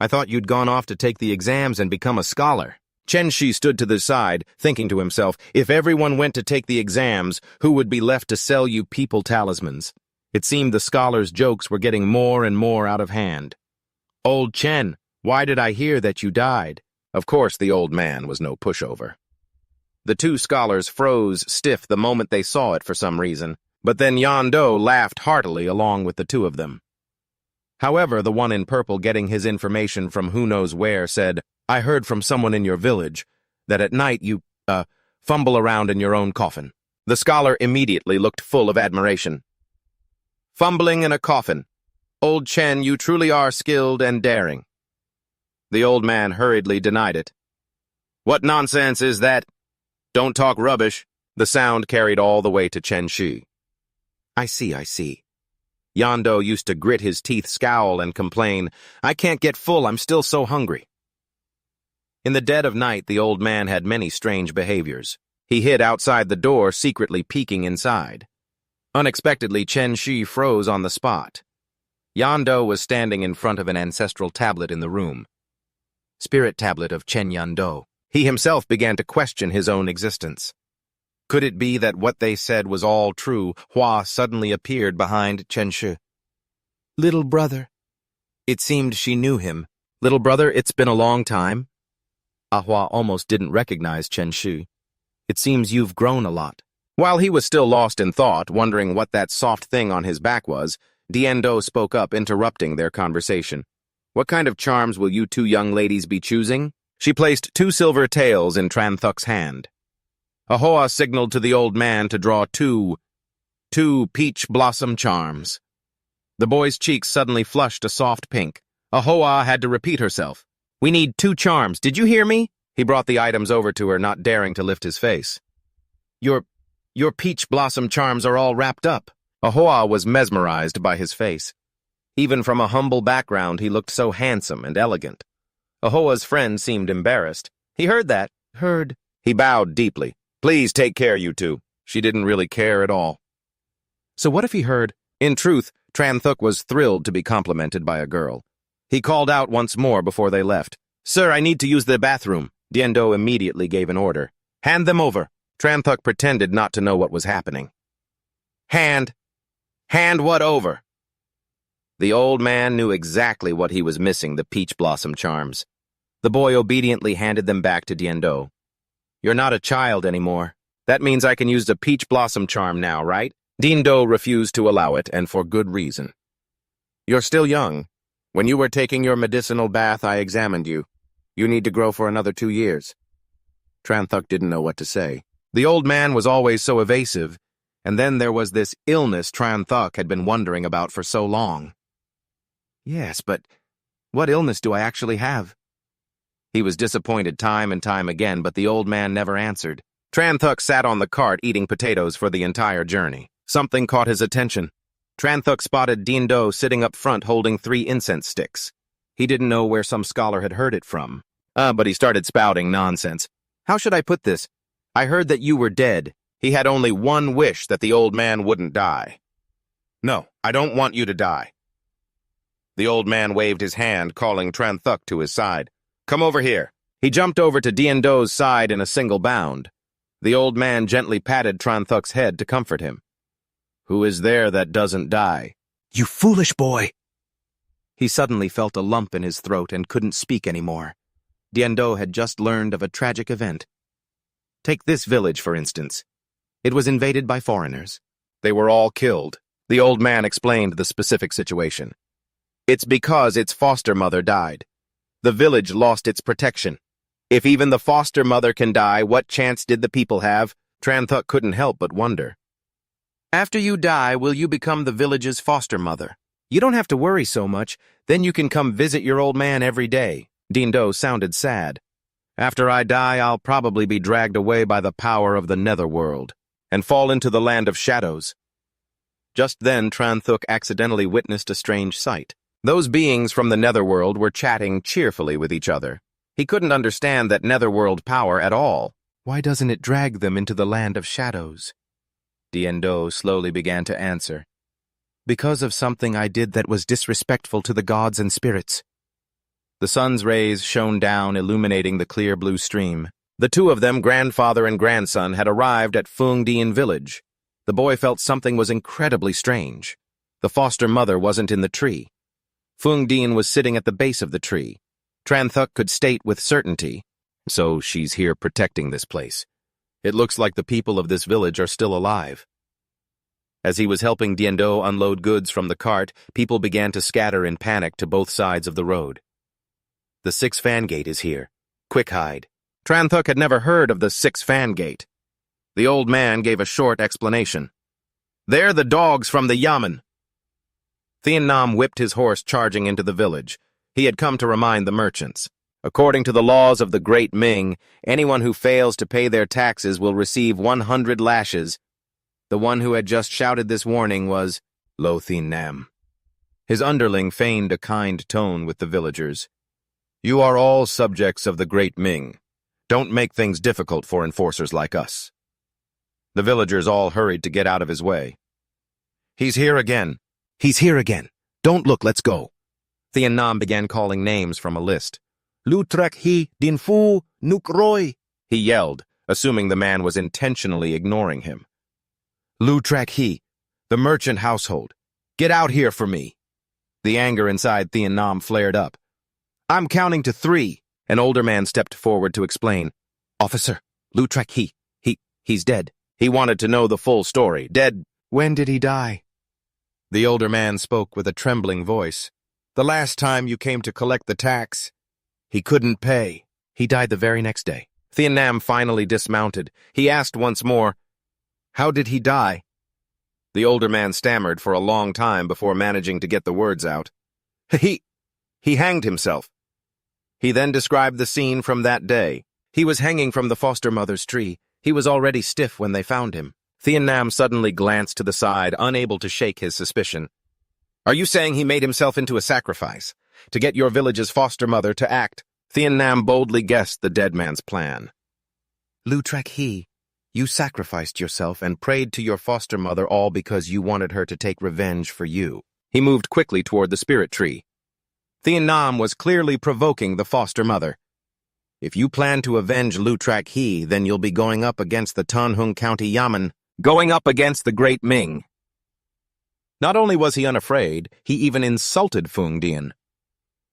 I thought you'd gone off to take the exams and become a scholar." Chen Xi stood to the side, thinking to himself, if everyone went to take the exams, who would be left to sell you people talismans? It seemed the scholar's jokes were getting more and more out of hand. "Old Chen, why did I hear that you died?" Of course, the old man was no pushover. The two scholars froze stiff the moment they saw it for some reason, but then Yando laughed heartily along with the two of them. However, the one in purple, getting his information from who knows where, said, "I heard from someone in your village that at night you, fumble around in your own coffin." The scholar immediately looked full of admiration. "Fumbling in a coffin. Old Chen, you truly are skilled and daring." The old man hurriedly denied it. "What nonsense is that? Don't talk rubbish." The sound carried all the way to Chen Xi. I see. Yando used to grit his teeth, scowl, and complain, "I can't get full, I'm still so hungry." In the dead of night, the old man had many strange behaviors. He hid outside the door, secretly peeking inside. Unexpectedly, Chen Xi froze on the spot. Yando was standing in front of an ancestral tablet in the room. "Spirit tablet of Chen Yando." He himself began to question his own existence. Could it be that what they said was all true? Hua suddenly appeared behind Chen Xi. "Little brother." It seemed she knew him. "Little brother, it's been a long time." Hua almost didn't recognize Chen Xi. "It seems you've grown a lot." While he was still lost in thought, wondering what that soft thing on his back was, Diendo spoke up, interrupting their conversation. "What kind of charms will you two young ladies be choosing?" She placed 2 silver taels in Tran Thuk's hand. Ahoa signaled to the old man to draw two peach blossom charms. The boy's cheeks suddenly flushed a soft pink. Ahoa had to repeat herself. "We need 2 charms, did you hear me?" He brought the items over to her, not daring to lift his face. Your peach blossom charms are all wrapped up." Ahoa was mesmerized by his face. Even from a humble background, he looked so handsome and elegant. Ahoa's friend seemed embarrassed. "He heard that." "Heard." He bowed deeply. "Please take care, you two." She didn't really care at all. So what if he heard? In truth, Tran Thuk was thrilled to be complimented by a girl. He called out once more before they left. "Sir, I need to use the bathroom." Diendo immediately gave an order. "Hand them over." Tran Thuk pretended not to know what was happening. Hand what over?" The old man knew exactly what he was missing, the peach blossom charms. The boy obediently handed them back to Diendo. "You're not a child anymore. That means I can use the peach blossom charm now, right?" Diendo refused to allow it, and for good reason. "You're still young. When you were taking your medicinal bath, I examined you. You need to grow for another 2 years. Tran Thuk didn't know what to say. The old man was always so evasive, and then there was this illness Tran Thuk had been wondering about for so long. "Yes, but what illness do I actually have?" He was disappointed time and time again, but the old man never answered. Tran Thuk sat on the cart eating potatoes for the entire journey. Something caught his attention. Tran Thuk spotted Diendo sitting up front holding 3 incense sticks. He didn't know where some scholar had heard it from. But he started spouting nonsense. "How should I put this? I heard that you were dead." He had only one wish, that the old man wouldn't die. "No, I don't want you to die." The old man waved his hand, calling Tran Thuk to his side. "Come over here." He jumped over to Diendo's side in a single bound. The old man gently patted Tran Thuk's head to comfort him. "Who is there that doesn't die?" "You foolish boy!" He suddenly felt a lump in his throat and couldn't speak anymore. Diendo had just learned of a tragic event. Take this village, for instance. It was invaded by foreigners. They were all killed. The old man explained the specific situation. It's because its foster mother died. The village lost its protection. If even the foster mother can die, what chance did the people have? Tran Thuk couldn't help but wonder. After you die, will you become the village's foster mother? You don't have to worry so much. Then you can come visit your old man every day. Diendo sounded sad. After I die, I'll probably be dragged away by the power of the netherworld and fall into the land of shadows. Just then, Tran Thuk accidentally witnessed a strange sight. Those beings from the netherworld were chatting cheerfully with each other. He couldn't understand that netherworld power at all. Why doesn't it drag them into the land of shadows? Diendo slowly began to answer. Because of something I did that was disrespectful to the gods and spirits. The sun's rays shone down, illuminating the clear blue stream. The two of them, grandfather and grandson, had arrived at Phuong Dien village. The boy felt something was incredibly strange. The foster mother wasn't in the tree. Phuong Dien was sitting at the base of the tree. Tran Thuk could state with certainty, so she's here protecting this place. It looks like the people of this village are still alive. As he was helping Diendo unload goods from the cart, people began to scatter in panic to both sides of the road. The 6-fan gate is here. Quick hide. Tran Thuk had never heard of the 6-fan gate. The old man gave a short explanation. They're the dogs from the Yamen. Thien Nam whipped his horse, charging into the village. He had come to remind the merchants. According to the laws of the Great Ming, anyone who fails to pay their taxes will receive 100 lashes. The one who had just shouted this warning was Lo Thien Nam. His underling feigned a kind tone with the villagers. You are all subjects of the Great Ming. Don't make things difficult for enforcers like us. The villagers all hurried to get out of his way. He's here again. He's here again. Don't look, let's go. Thien Nam began calling names from a list. Lu trek hi din fu nuk roi, he yelled, assuming the man was intentionally ignoring him. Lu trek hi, the merchant household. Get out here for me. The anger inside Thien Nam flared up. I'm counting to 3. An older man stepped forward to explain. Officer, Lu trek hi, he's dead. He wanted to know the full story. Dead. When did he die? The older man spoke with a trembling voice. The last time you came to collect the tax. He couldn't pay. He died the very next day. Thien Nam finally dismounted. He asked once more, how did he die? The older man stammered for a long time before managing to get the words out. He hanged himself. He then described the scene from that day. He was hanging from the foster mother's tree. He was already stiff when they found him. Thien Nam suddenly glanced to the side, unable to shake his suspicion. Are you saying he made himself into a sacrifice, to get your village's foster mother to act? Thien Nam boldly guessed the dead man's plan. Lu trek hi, you sacrificed yourself and prayed to your foster mother all because you wanted her to take revenge for you. He moved quickly toward the spirit tree. Thien Nam was clearly provoking the foster mother. If you plan to avenge Lu trek hi, then you'll be going up against the Tanhung County Yamen, going up against the Great Ming. Not only was he unafraid, he even insulted Fung Dian.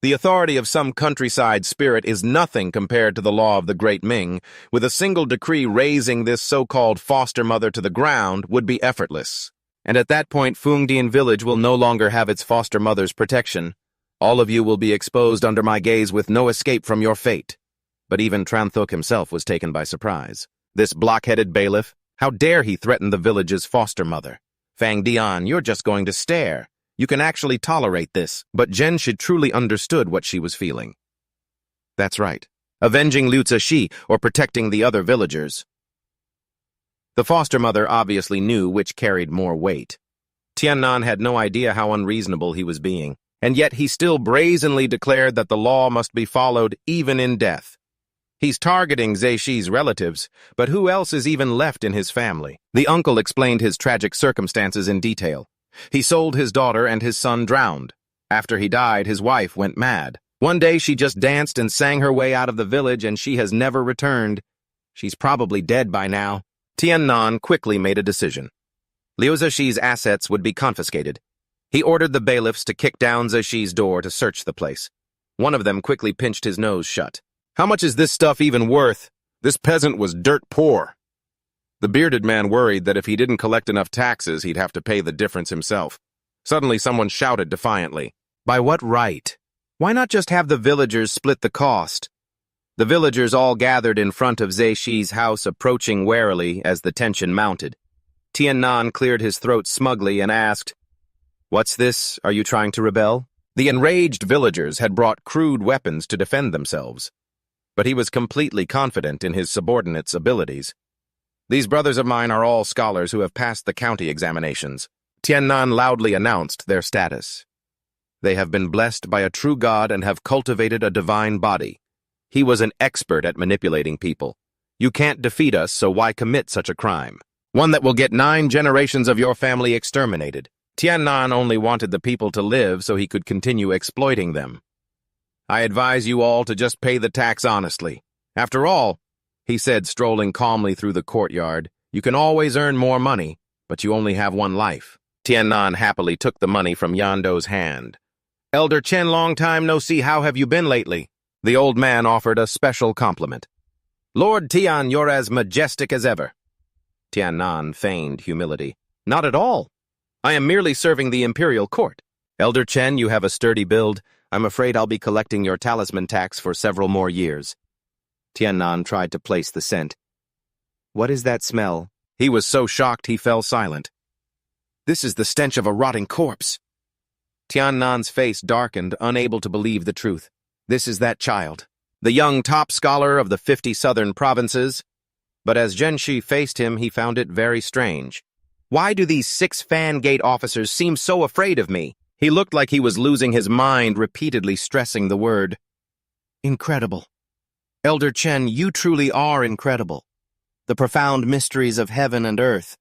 The authority of some countryside spirit is nothing compared to the law of the Great Ming. With a single decree raising this so-called foster mother to the ground would be effortless. And at that point, Fung Dian village will no longer have its foster mother's protection. All of you will be exposed under my gaze with no escape from your fate. But even Tranthuk himself was taken by surprise. This blockheaded bailiff, how dare he threaten the village's foster mother? Fang Dian, you're just going to stare. You can actually tolerate this, but Chen Xi truly understood what she was feeling. That's right. Avenging Liu Zexi or protecting the other villagers. The foster mother obviously knew which carried more weight. Tiannan had no idea how unreasonable he was being, and yet he still brazenly declared that the law must be followed even in death. He's targeting Zexi's relatives, but who else is even left in his family? The uncle explained his tragic circumstances in detail. He sold his daughter and his son drowned. After he died, his wife went mad. One day she just danced and sang her way out of the village and she has never returned. She's probably dead by now. Tiannan quickly made a decision. Liu Zexi's assets would be confiscated. He ordered the bailiffs to kick down Zexi's door to search the place. One of them quickly pinched his nose shut. How much is this stuff even worth? This peasant was dirt poor. The bearded man worried that if he didn't collect enough taxes, he'd have to pay the difference himself. Suddenly someone shouted defiantly, by what right? Why not just have the villagers split the cost? The villagers all gathered in front of Zexi's house, approaching warily as the tension mounted. Tiannan cleared his throat smugly and asked, What's this? Are you trying to rebel? The enraged villagers had brought crude weapons to defend themselves. But he was completely confident in his subordinates' abilities. These brothers of mine are all scholars who have passed the county examinations. Tiannan loudly announced their status. They have been blessed by a true God and have cultivated a divine body. He was an expert at manipulating people. You can't defeat us, so why commit such a crime? One that will get 9 generations of your family exterminated. Tiannan only wanted the people to live so he could continue exploiting them. I advise you all to just pay the tax honestly. After all, he said, strolling calmly through the courtyard, you can always earn more money, but you only have one life. Tiannan happily took the money from Yando's hand. Elder Chen, long time no see, how have you been lately? The old man offered a special compliment. Lord Tian, you're as majestic as ever. Tiannan feigned humility. Not at all. I am merely serving the imperial court. Elder Chen, you have a sturdy build. I'm afraid I'll be collecting your talisman tax for several more years. Tiannan tried to place the scent. What is that smell? He was so shocked he fell silent. This is the stench of a rotting corpse. Tiannan's face darkened, unable to believe the truth. This is that child, the young top scholar of the 50 southern provinces. But as Chen Xi faced him, he found it very strange. Why do these 6 fan gate officers seem so afraid of me? He looked like he was losing his mind, repeatedly stressing the word. Incredible. Elder Chen, you truly are incredible. The profound mysteries of heaven and earth.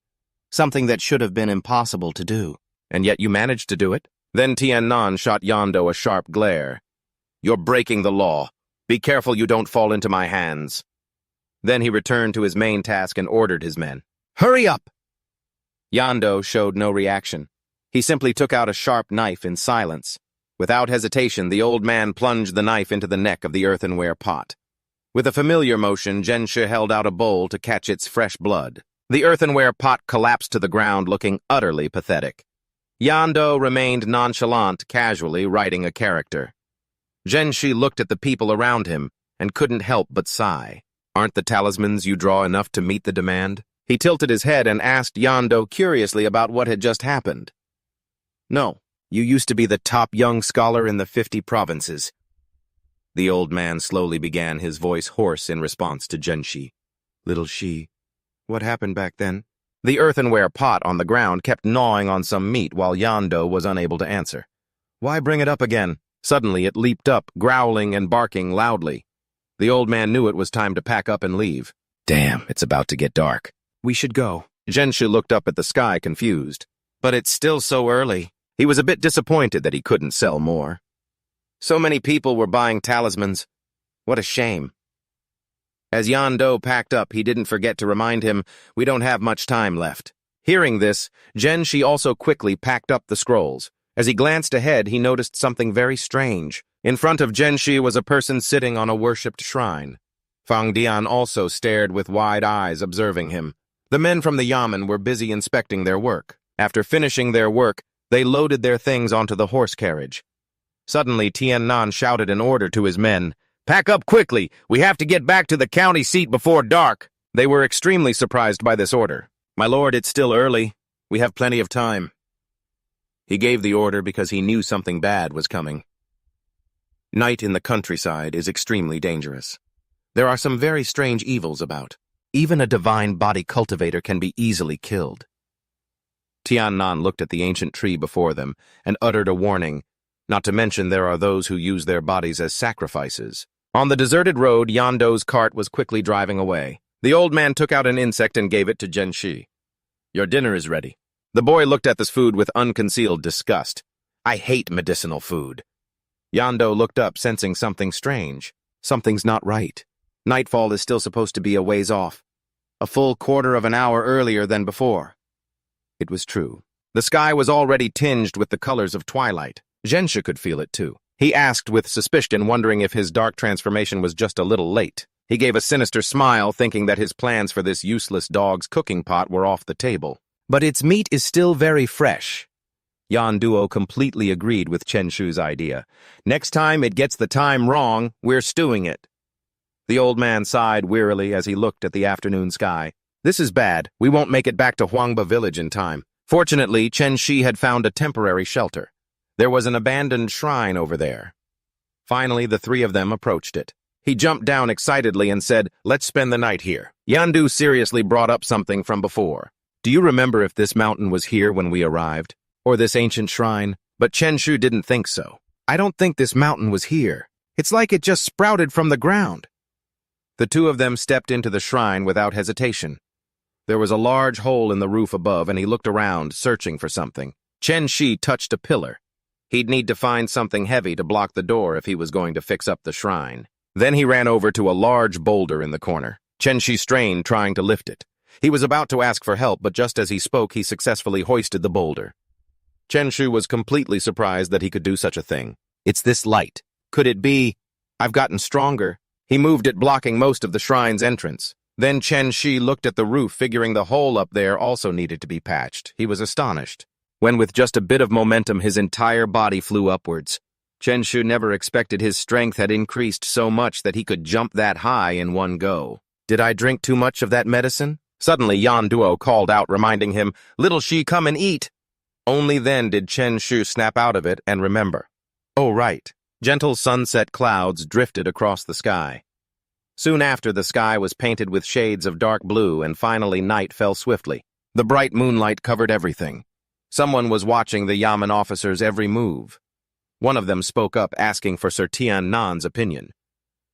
Something that should have been impossible to do. And yet you managed to do it? Then Tiannan shot Yando a sharp glare. You're breaking the law. Be careful you don't fall into my hands. Then he returned to his main task and ordered his men. Hurry up! Yando showed no reaction. He simply took out a sharp knife in silence. Without hesitation, the old man plunged the knife into the neck of the earthenware pot. With a familiar motion, Chen Xi held out a bowl to catch its fresh blood. The earthenware pot collapsed to the ground, looking utterly pathetic. Yando remained nonchalant, casually writing a character. Chen Xi looked at the people around him and couldn't help but sigh. Aren't the talismans you draw enough to meet the demand? He tilted his head and asked Yando curiously about what had just happened. No, you used to be the top young scholar in the 50 provinces. The old man slowly began, his voice hoarse in response to Chen Xi. Little Xi, what happened back then? The earthenware pot on the ground kept gnawing on some meat while Yando was unable to answer. Why bring it up again? Suddenly it leaped up, growling and barking loudly. The old man knew it was time to pack up and leave. Damn, it's about to get dark. We should go. Chen Xi looked up at the sky, confused. But it's still so early. He was a bit disappointed that he couldn't sell more. So many people were buying talismans. What a shame. As Yando packed up, he didn't forget to remind him, we don't have much time left. Hearing this, Chen Xi also quickly packed up the scrolls. As he glanced ahead, he noticed something very strange. In front of Chen Xi was a person sitting on a worshipped shrine. Fang Dian also stared with wide eyes, observing him. The men from the yamen were busy inspecting their work. After finishing their work, they loaded their things onto the horse carriage. Suddenly, Tian Nan shouted an order to his men. Pack up quickly! We have to get back to the county seat before dark! They were extremely surprised by this order. My lord, it's still early. We have plenty of time. He gave the order because he knew something bad was coming. Night in the countryside is extremely dangerous. There are some very strange evils about. Even a divine body cultivator can be easily killed. Tian Nan looked at the ancient tree before them and uttered a warning. Not to mention there are those who use their bodies as sacrifices. On the deserted road, Yando's cart was quickly driving away. The old man took out an insect and gave it to Chen Xi. Your dinner is ready. The boy looked at this food with unconcealed disgust. I hate medicinal food. Yando looked up, sensing something strange. Something's not right. Nightfall is still supposed to be a ways off. A full quarter of an hour earlier than before. It was true. The sky was already tinged with the colors of twilight. Chen Xi could feel it too. He asked with suspicion, wondering if his dark transformation was just a little late. He gave a sinister smile, thinking that his plans for this useless dog's cooking pot were off the table. But its meat is still very fresh. Yan Duo completely agreed with Chen Xi's idea. Next time it gets the time wrong, we're stewing it. The old man sighed wearily as he looked at the afternoon sky. This is bad. We won't make it back to Huangba village in time. Fortunately, Chen Xi had found a temporary shelter. There was an abandoned shrine over there. Finally, the three of them approached it. He jumped down excitedly and said, let's spend the night here. Yandu seriously brought up something from before. Do you remember if this mountain was here when we arrived? Or this ancient shrine? But Chen Xi didn't think so. I don't think this mountain was here. It's like it just sprouted from the ground. The two of them stepped into the shrine without hesitation. There was a large hole in the roof above, and he looked around, searching for something. Chen Xi touched a pillar. He'd need to find something heavy to block the door if he was going to fix up the shrine. Then he ran over to a large boulder in the corner. Chen Xi strained, trying to lift it. He was about to ask for help, but just as he spoke, he successfully hoisted the boulder. Chen Xi was completely surprised that he could do such a thing. It's this light. Could it be? I've gotten stronger. He moved it, blocking most of the shrine's entrance. Then Chen Xi looked at the roof, figuring the hole up there also needed to be patched. He was astonished. When with just a bit of momentum his entire body flew upwards. Chen Xi never expected his strength had increased so much that he could jump that high in one go. Did I drink too much of that medicine? Suddenly Yan Duo called out, reminding him, Little Xi, come and eat. Only then did Chen Xi snap out of it and remember. Oh, right. Gentle sunset clouds drifted across the sky. Soon after, the sky was painted with shades of dark blue, and finally night fell swiftly. The bright moonlight covered everything. Someone was watching the yamen officers' every move. One of them spoke up, asking for Sir Tian Nan's opinion.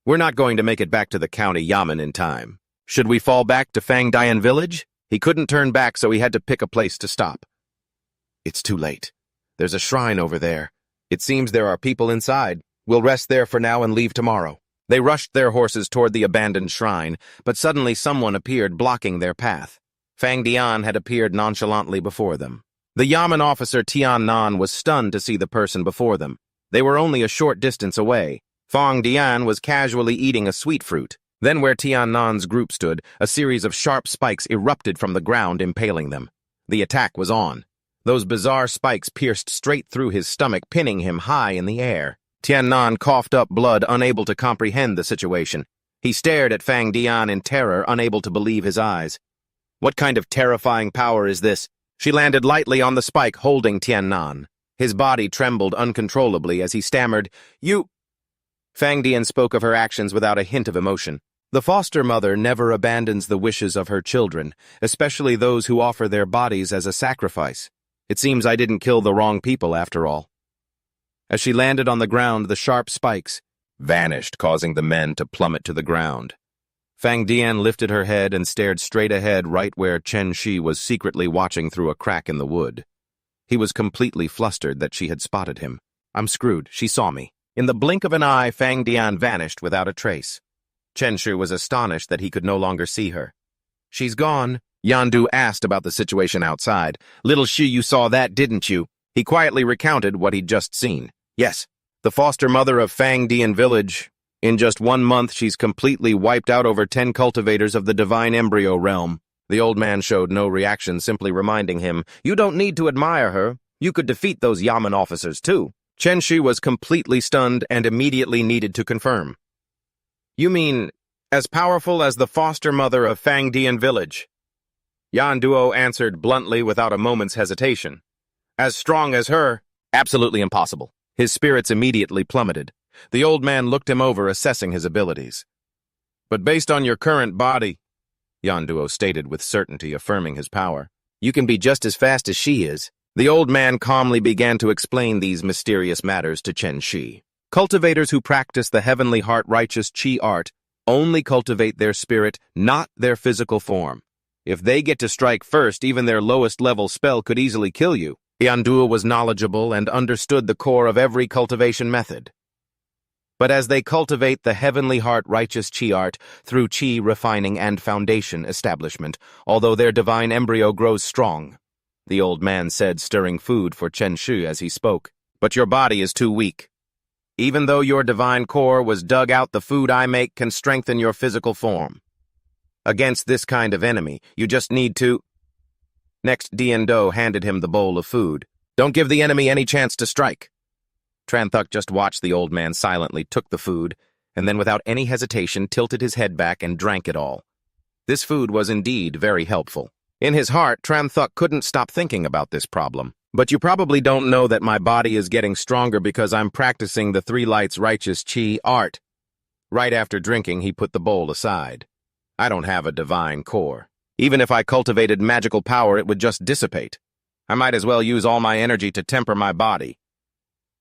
We're not going to make it back to the county yamen in time. Should we fall back to Fang Dian village? He couldn't turn back, so he had to pick a place to stop. It's too late. There's a shrine over there. It seems there are people inside. We'll rest there for now and leave tomorrow. They rushed their horses toward the abandoned shrine, but suddenly someone appeared blocking their path. Fang Dian had appeared nonchalantly before them. The Yamen officer Tian Nan was stunned to see the person before them. They were only a short distance away. Fang Dian was casually eating a sweet fruit. Then where Tian Nan's group stood, a series of sharp spikes erupted from the ground, impaling them. The attack was on. Those bizarre spikes pierced straight through his stomach, pinning him high in the air. Tian Nan coughed up blood, unable to comprehend the situation. He stared at Fang Dian in terror, unable to believe his eyes. What kind of terrifying power is this? She landed lightly on the spike, holding Tian Nan. His body trembled uncontrollably as he stammered, "You—" Fang Dian spoke of her actions without a hint of emotion. The foster mother never abandons the wishes of her children, especially those who offer their bodies as a sacrifice. It seems I didn't kill the wrong people after all. As she landed on the ground, the sharp spikes vanished, causing the men to plummet to the ground. Fang Dian lifted her head and stared straight ahead, right where Chen Xi was secretly watching through a crack in the wood. He was completely flustered that she had spotted him. I'm screwed, she saw me. In the blink of an eye, Fang Dian vanished without a trace. Chen Xi was astonished that he could no longer see her. She's gone, Yandu asked about the situation outside. Little Xi, you saw that, didn't you? He quietly recounted what he'd just seen. Yes, the foster mother of Fang Dian village. In just 1 month, she's completely wiped out over 10 cultivators of the divine embryo realm. The old man showed no reaction, simply reminding him, you don't need to admire her. You could defeat those Yamen officers too. Chen Xi was completely stunned and immediately needed to confirm. You mean, as powerful as the foster mother of Fang Dian village? Yan Duo answered bluntly without a moment's hesitation. As strong as her? Absolutely impossible. His spirits immediately plummeted. The old man looked him over, assessing his abilities. But based on your current body, Yan Duo stated with certainty, affirming his power, you can be just as fast as she is. The old man calmly began to explain these mysterious matters to Chen Xi. Cultivators who practice the heavenly heart righteous Qi art only cultivate their spirit, not their physical form. If they get to strike first, even their lowest level spell could easily kill you. Yandu was knowledgeable and understood the core of every cultivation method. But as they cultivate the heavenly heart righteous Qi art through Qi refining and foundation establishment, although their divine embryo grows strong, the old man said, stirring food for Chen Xi as he spoke. But your body is too weak. Even though your divine core was dug out, the food I make can strengthen your physical form. Against this kind of enemy, you just need to... Next, Dian Do handed him the bowl of food. Don't give the enemy any chance to strike. Tran Thuc just watched the old man silently, took the food, and then without any hesitation tilted his head back and drank it all. This food was indeed very helpful. In his heart, Tran Thuc couldn't stop thinking about this problem. But you probably don't know that my body is getting stronger because I'm practicing the Three Lights Righteous Qi art. Right after drinking, he put the bowl aside. I don't have a divine core. Even if I cultivated magical power, it would just dissipate. I might as well use all my energy to temper my body.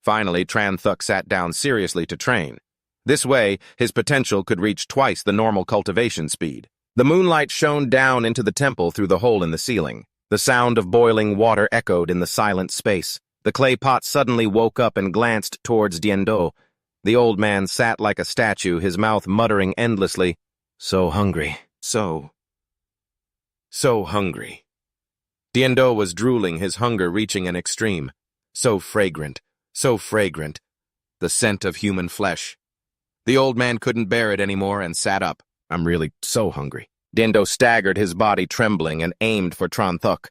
Finally, Tran Thuc sat down seriously to train. This way, his potential could reach twice the normal cultivation speed. The moonlight shone down into the temple through the hole in the ceiling. The sound of boiling water echoed in the silent space. The clay pot suddenly woke up and glanced towards Dian Do. The old man sat like a statue, his mouth muttering endlessly, so hungry, so hungry. Dian Do was drooling, his hunger reaching an extreme. So fragrant, the scent of human flesh. The old man couldn't bear it anymore and sat up. I'm really so hungry. Dian Do staggered, his body trembling, and aimed for Tran Thuc.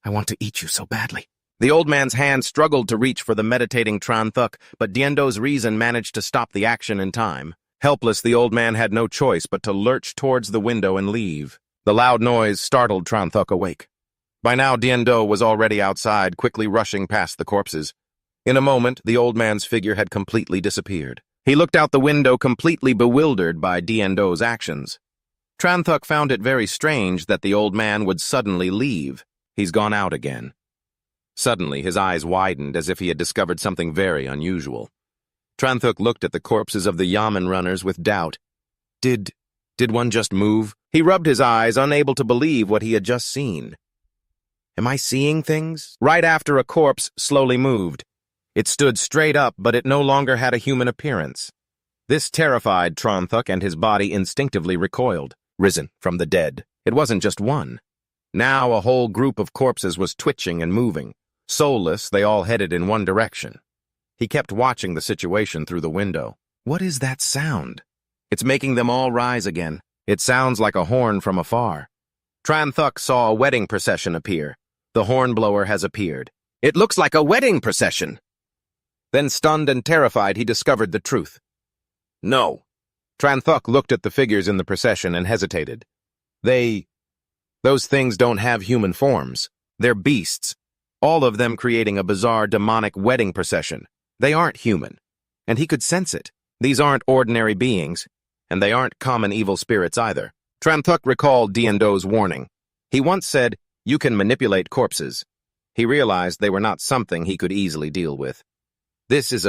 I want to eat you so badly. The old man's hand struggled to reach for the meditating Tran Thuc, but Dian Do's reason managed to stop the action in time. Helpless, the old man had no choice but to lurch towards the window and leave. The loud noise startled Tran Thuc awake. By now, Dian Do was already outside, quickly rushing past the corpses. In a moment, the old man's figure had completely disappeared. He looked out the window, completely bewildered by Dian Do's actions. Tran Thuc found it very strange that the old man would suddenly leave. He's gone out again. Suddenly, his eyes widened as if he had discovered something very unusual. Tran Thuc looked at the corpses of the Yamen runners with doubt. Did one just move? He rubbed his eyes, unable to believe what he had just seen. Am I seeing things? Right after a corpse slowly moved. It stood straight up, but it no longer had a human appearance. This terrified Tronthuk, and his body instinctively recoiled, risen from the dead. It wasn't just one. Now a whole group of corpses was twitching and moving. Soulless, they all headed in one direction. He kept watching the situation through the window. What is that sound? It's making them all rise again. It sounds like a horn from afar. Tronthuk saw a wedding procession appear. The hornblower has appeared. It looks like a wedding procession. Then, stunned and terrified, he discovered the truth. No. Tronthuk looked at the figures in the procession and hesitated. Those things don't have human forms. They're beasts. All of them creating a bizarre demonic wedding procession. They aren't human. And he could sense it. These aren't ordinary beings, and they aren't common evil spirits either. Tronthuk recalled Diendo's warning. He once said, "You can manipulate corpses." He realized they were not something he could easily deal with. This is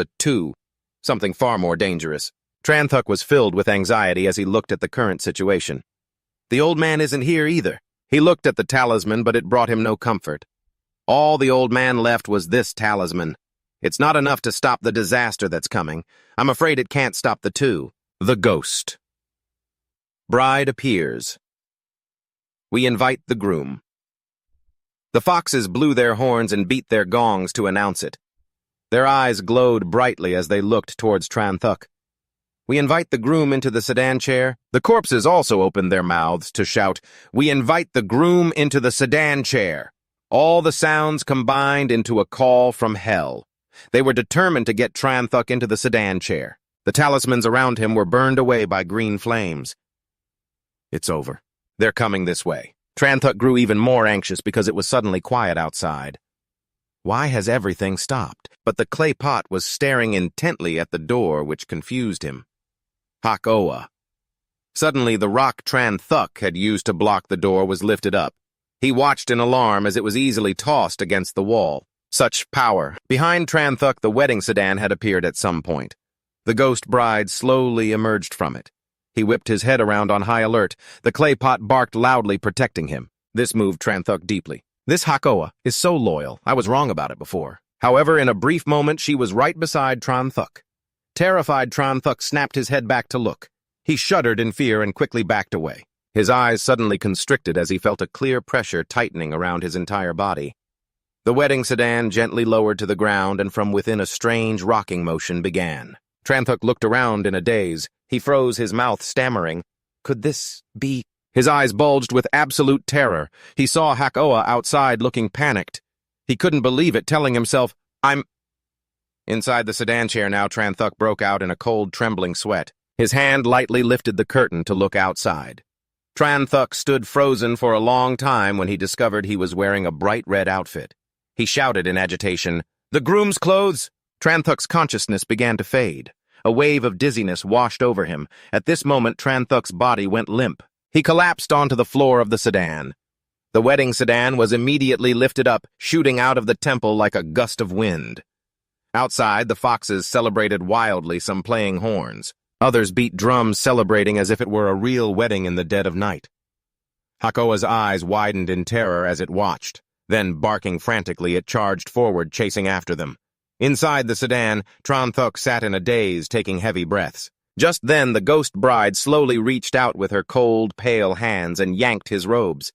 something far more dangerous. Tronthuk was filled with anxiety as he looked at the current situation. The old man isn't here either. He looked at the talisman, but it brought him no comfort. All the old man left was this talisman. It's not enough to stop the disaster that's coming. I'm afraid it can't stop the two. The ghost. Bride appears. We invite the groom. The foxes blew their horns and beat their gongs to announce it. Their eyes glowed brightly as they looked towards Tronthuk. We invite the groom into the sedan chair. The corpses also opened their mouths to shout, "We invite the groom into the sedan chair." All the sounds combined into a call from hell. They were determined to get Tronthuk into the sedan chair. The talismans around him were burned away by green flames. It's over. They're coming this way. Tronthuk grew even more anxious because it was suddenly quiet outside. Why has everything stopped? But the clay pot was staring intently at the door, which confused him. Hak-Oa. Suddenly, the rock Tronthuk had used to block the door was lifted up. He watched in alarm as it was easily tossed against the wall. Such power. Behind Tronthuk, the wedding sedan had appeared at some point. The ghost bride slowly emerged from it. He whipped his head around on high alert. The clay pot barked loudly, protecting him. This moved Tronthuk deeply. This Hak-Oa is so loyal. I was wrong about it before. However, in a brief moment, she was right beside Tronthuk. Terrified, Tronthuk snapped his head back to look. He shuddered in fear and quickly backed away. His eyes suddenly constricted as he felt a clear pressure tightening around his entire body. The wedding sedan gently lowered to the ground, and from within a strange rocking motion began. Tronthuk looked around in a daze. He froze, his mouth stammering. Could this be? His eyes bulged with absolute terror. He saw Hak-Oa outside looking panicked. He couldn't believe it, telling himself, I'm... Inside the sedan chair now, Tronthuk broke out in a cold, trembling sweat. His hand lightly lifted the curtain to look outside. Tronthuk stood frozen for a long time when he discovered he was wearing a bright red outfit. He shouted in agitation, "The groom's clothes!" Tronthuk's consciousness began to fade. A wave of dizziness washed over him. At this moment, Tronthuk's body went limp. He collapsed onto the floor of the sedan. The wedding sedan was immediately lifted up, shooting out of the temple like a gust of wind. Outside, the foxes celebrated wildly, some playing horns. Others beat drums, celebrating as if it were a real wedding in the dead of night. Hak-Oa's eyes widened in terror as it watched. Then, barking frantically, it charged forward, chasing after them. Inside the sedan, Tronthuk sat in a daze, taking heavy breaths. Just then, the ghost bride slowly reached out with her cold, pale hands and yanked his robes.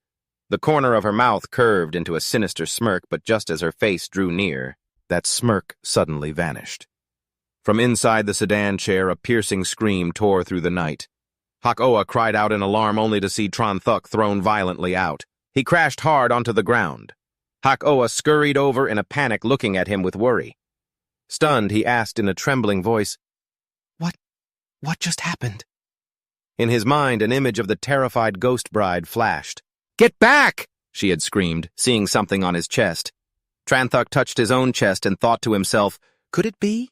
The corner of her mouth curved into a sinister smirk, but just as her face drew near, that smirk suddenly vanished. From inside the sedan chair, a piercing scream tore through the night. Hak-Oa cried out in alarm only to see Tronthuk thrown violently out. He crashed hard onto the ground. Hak-Oa scurried over in a panic, looking at him with worry. Stunned, he asked in a trembling voice, What just happened? In his mind, an image of the terrified ghost bride flashed. "Get back!" she had screamed, seeing something on his chest. Tronthuk touched his own chest and thought to himself, could it be?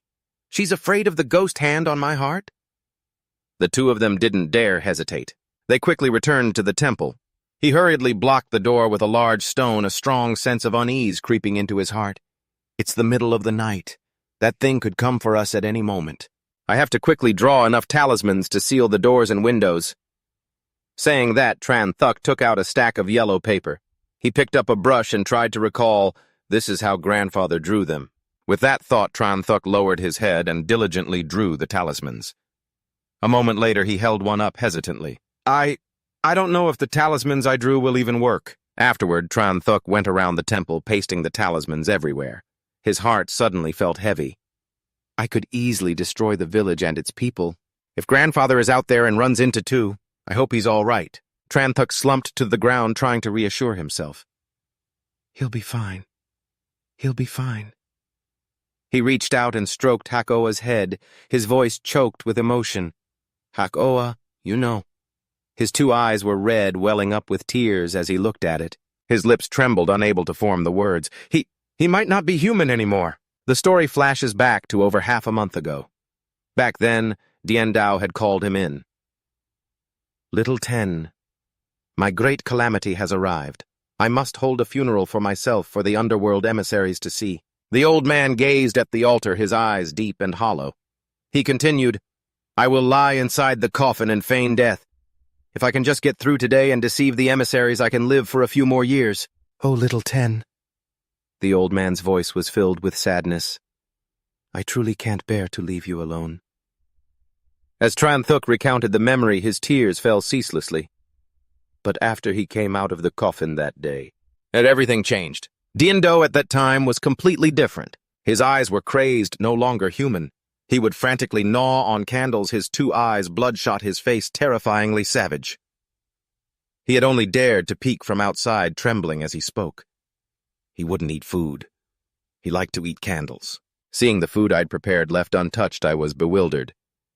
She's afraid of the ghost hand on my heart? The two of them didn't dare hesitate. They quickly returned to the temple. He hurriedly blocked the door with a large stone, a strong sense of unease creeping into his heart. It's the middle of the night. That thing could come for us at any moment. I have to quickly draw enough talismans to seal the doors and windows. Saying that, Tronthuk took out a stack of yellow paper. He picked up a brush and tried to recall, this is how grandfather drew them. With that thought, Tronthuk lowered his head and diligently drew the talismans. A moment later, he held one up hesitantly. I don't know if the talismans I drew will even work. Afterward, Tran Thuk went around the temple, pasting the talismans everywhere. His heart suddenly felt heavy. I could easily destroy the village and its people. If grandfather is out there and runs into two, I hope he's all right. Tran Thuk slumped to the ground, trying to reassure himself. He'll be fine. He'll be fine. He reached out and stroked Hakoa's head, his voice choked with emotion. Hakoa, you know. His two eyes were red, welling up with tears as he looked at it. His lips trembled, unable to form the words. He might not be human anymore. The story flashes back to over half a month ago. Back then, Dien Dao had called him in. Little Ten, my great calamity has arrived. I must hold a funeral for myself for the underworld emissaries to see. The old man gazed at the altar, his eyes deep and hollow. He continued, I will lie inside the coffin and feign death. If I can just get through today and deceive the emissaries, I can live for a few more years. Oh, Little Ten. The old man's voice was filled with sadness. I truly can't bear to leave you alone. As Tran Thuk recounted the memory, his tears fell ceaselessly. But after he came out of the coffin that day, everything changed. Dien Dao at that time was completely different. His eyes were crazed, no longer human. He would frantically gnaw on candles, his two eyes bloodshot, his face terrifyingly savage. He had only dared to peek from outside, trembling as he spoke. He wouldn't eat food. He liked to eat candles. Seeing the food I'd prepared left untouched, I was bewildered.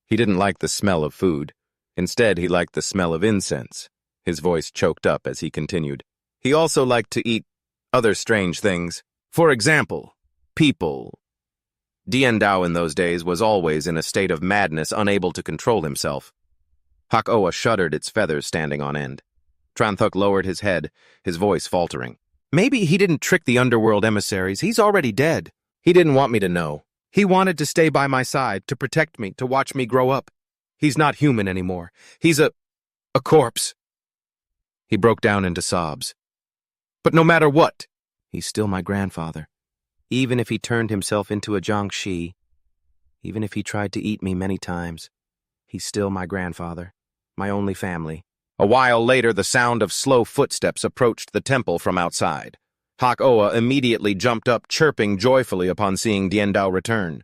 He didn't like the smell of food. Instead, he liked the smell of incense. His voice choked up as he continued. He also liked to eat other strange things. For example, people. Dien Dao in those days was always in a state of madness, unable to control himself. Hakoa shuddered, its feathers standing on end. Tran Thuk lowered his head, his voice faltering. Maybe he didn't trick the underworld emissaries. He's already dead. He didn't want me to know. He wanted to stay by my side, to protect me, to watch me grow up. He's not human anymore. He's a corpse. He broke down into sobs. But no matter what, he's still my grandfather. Even if he turned himself into a Chen Xi, even if he tried to eat me many times, he's still my grandfather, my only family. A while later, the sound of slow footsteps approached the temple from outside. Hakoa immediately jumped up, chirping joyfully upon seeing Dien Dao return.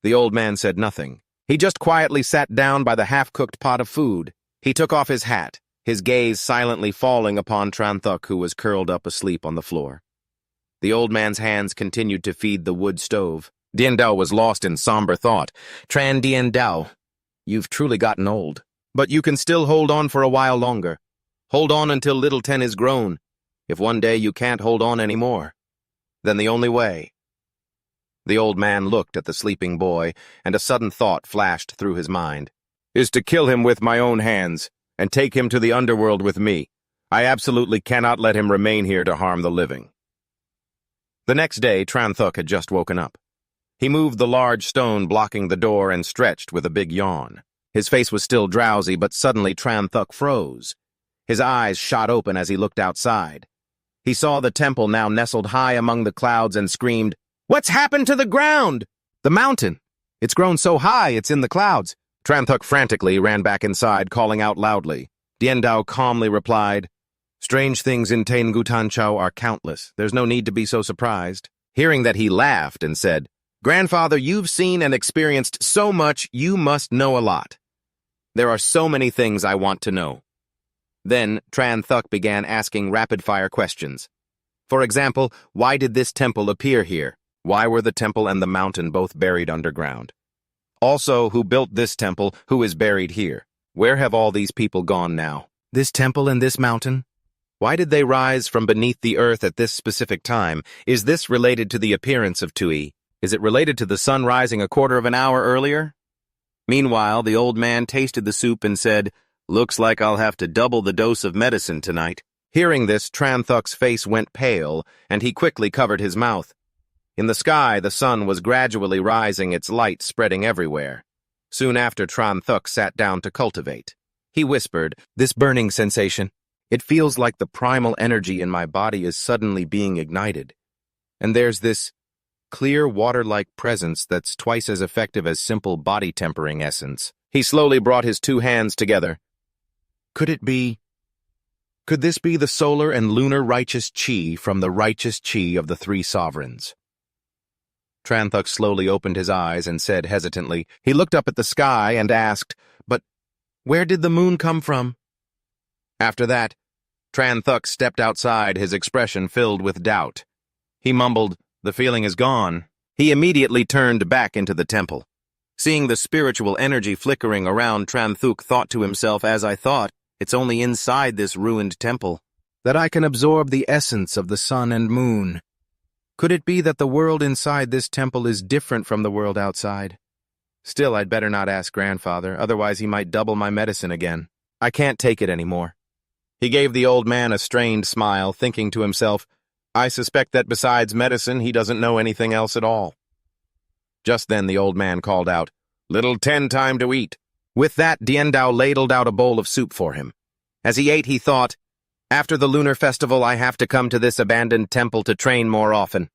The old man said nothing. He just quietly sat down by the half-cooked pot of food. He took off his hat, his gaze silently falling upon Tran Thuk, who was curled up asleep on the floor. The old man's hands continued to feed the wood stove. Dien Dao was lost in somber thought. Tran Dien Dao, you've truly gotten old. But you can still hold on for a while longer. Hold on until Little Ten is grown. If one day you can't hold on anymore, then the only way. The old man looked at the sleeping boy, and a sudden thought flashed through his mind. Is to kill him with my own hands, and take him to the underworld with me. I absolutely cannot let him remain here to harm the living. The next day, Tran Thuk had just woken up. He moved the large stone blocking the door and stretched with a big yawn. His face was still drowsy, but suddenly Tran Thuk froze. His eyes shot open as he looked outside. He saw the temple now nestled high among the clouds and screamed, What's happened to the ground? The mountain. It's grown so high, it's in the clouds. Tran Thuk frantically ran back inside, calling out loudly. Dien Dao calmly replied, Strange things in Tengu Tanchao are countless. There's no need to be so surprised. Hearing that, he laughed and said, Grandfather, you've seen and experienced so much, you must know a lot. There are so many things I want to know. Then, Tran Thuk began asking rapid-fire questions. For example, why did this temple appear here? Why were the temple and the mountain both buried underground? Also, who built this temple, who is buried here? Where have all these people gone now? This temple and this mountain? Why did they rise from beneath the earth at this specific time? Is this related to the appearance of Tui? Is it related to the sun rising a quarter of an hour earlier? Meanwhile, the old man tasted the soup and said, Looks like I'll have to double the dose of medicine tonight. Hearing this, Tran Thuk's face went pale, and he quickly covered his mouth. In the sky, the sun was gradually rising, its light spreading everywhere. Soon after, Tran Thuk sat down to cultivate. He whispered, This burning sensation, it feels like the primal energy in my body is suddenly being ignited. And there's this clear water-like presence that's twice as effective as simple body tempering essence. He slowly brought his two hands together. Could this be the solar and lunar righteous chi from the righteous chi of the three sovereigns? Tranthuk slowly opened his eyes and said hesitantly, he looked up at the sky and asked, but where did the moon come from? After that, Tranthuk stepped outside, his expression filled with doubt. He mumbled, the feeling is gone. He immediately turned back into the temple. Seeing the spiritual energy flickering around, Tranthuk thought to himself, as I thought, it's only inside this ruined temple that I can absorb the essence of the sun and moon. Could it be that the world inside this temple is different from the world outside? Still, I'd better not ask grandfather, otherwise he might double my medicine again. I can't take it anymore. He gave the old man a strained smile, thinking to himself, I suspect that besides medicine, he doesn't know anything else at all. Just then the old man called out, Little Ten, time to eat. With that, Diendao ladled out a bowl of soup for him. As he ate, he thought, after the lunar festival, I have to come to this abandoned temple to train more often.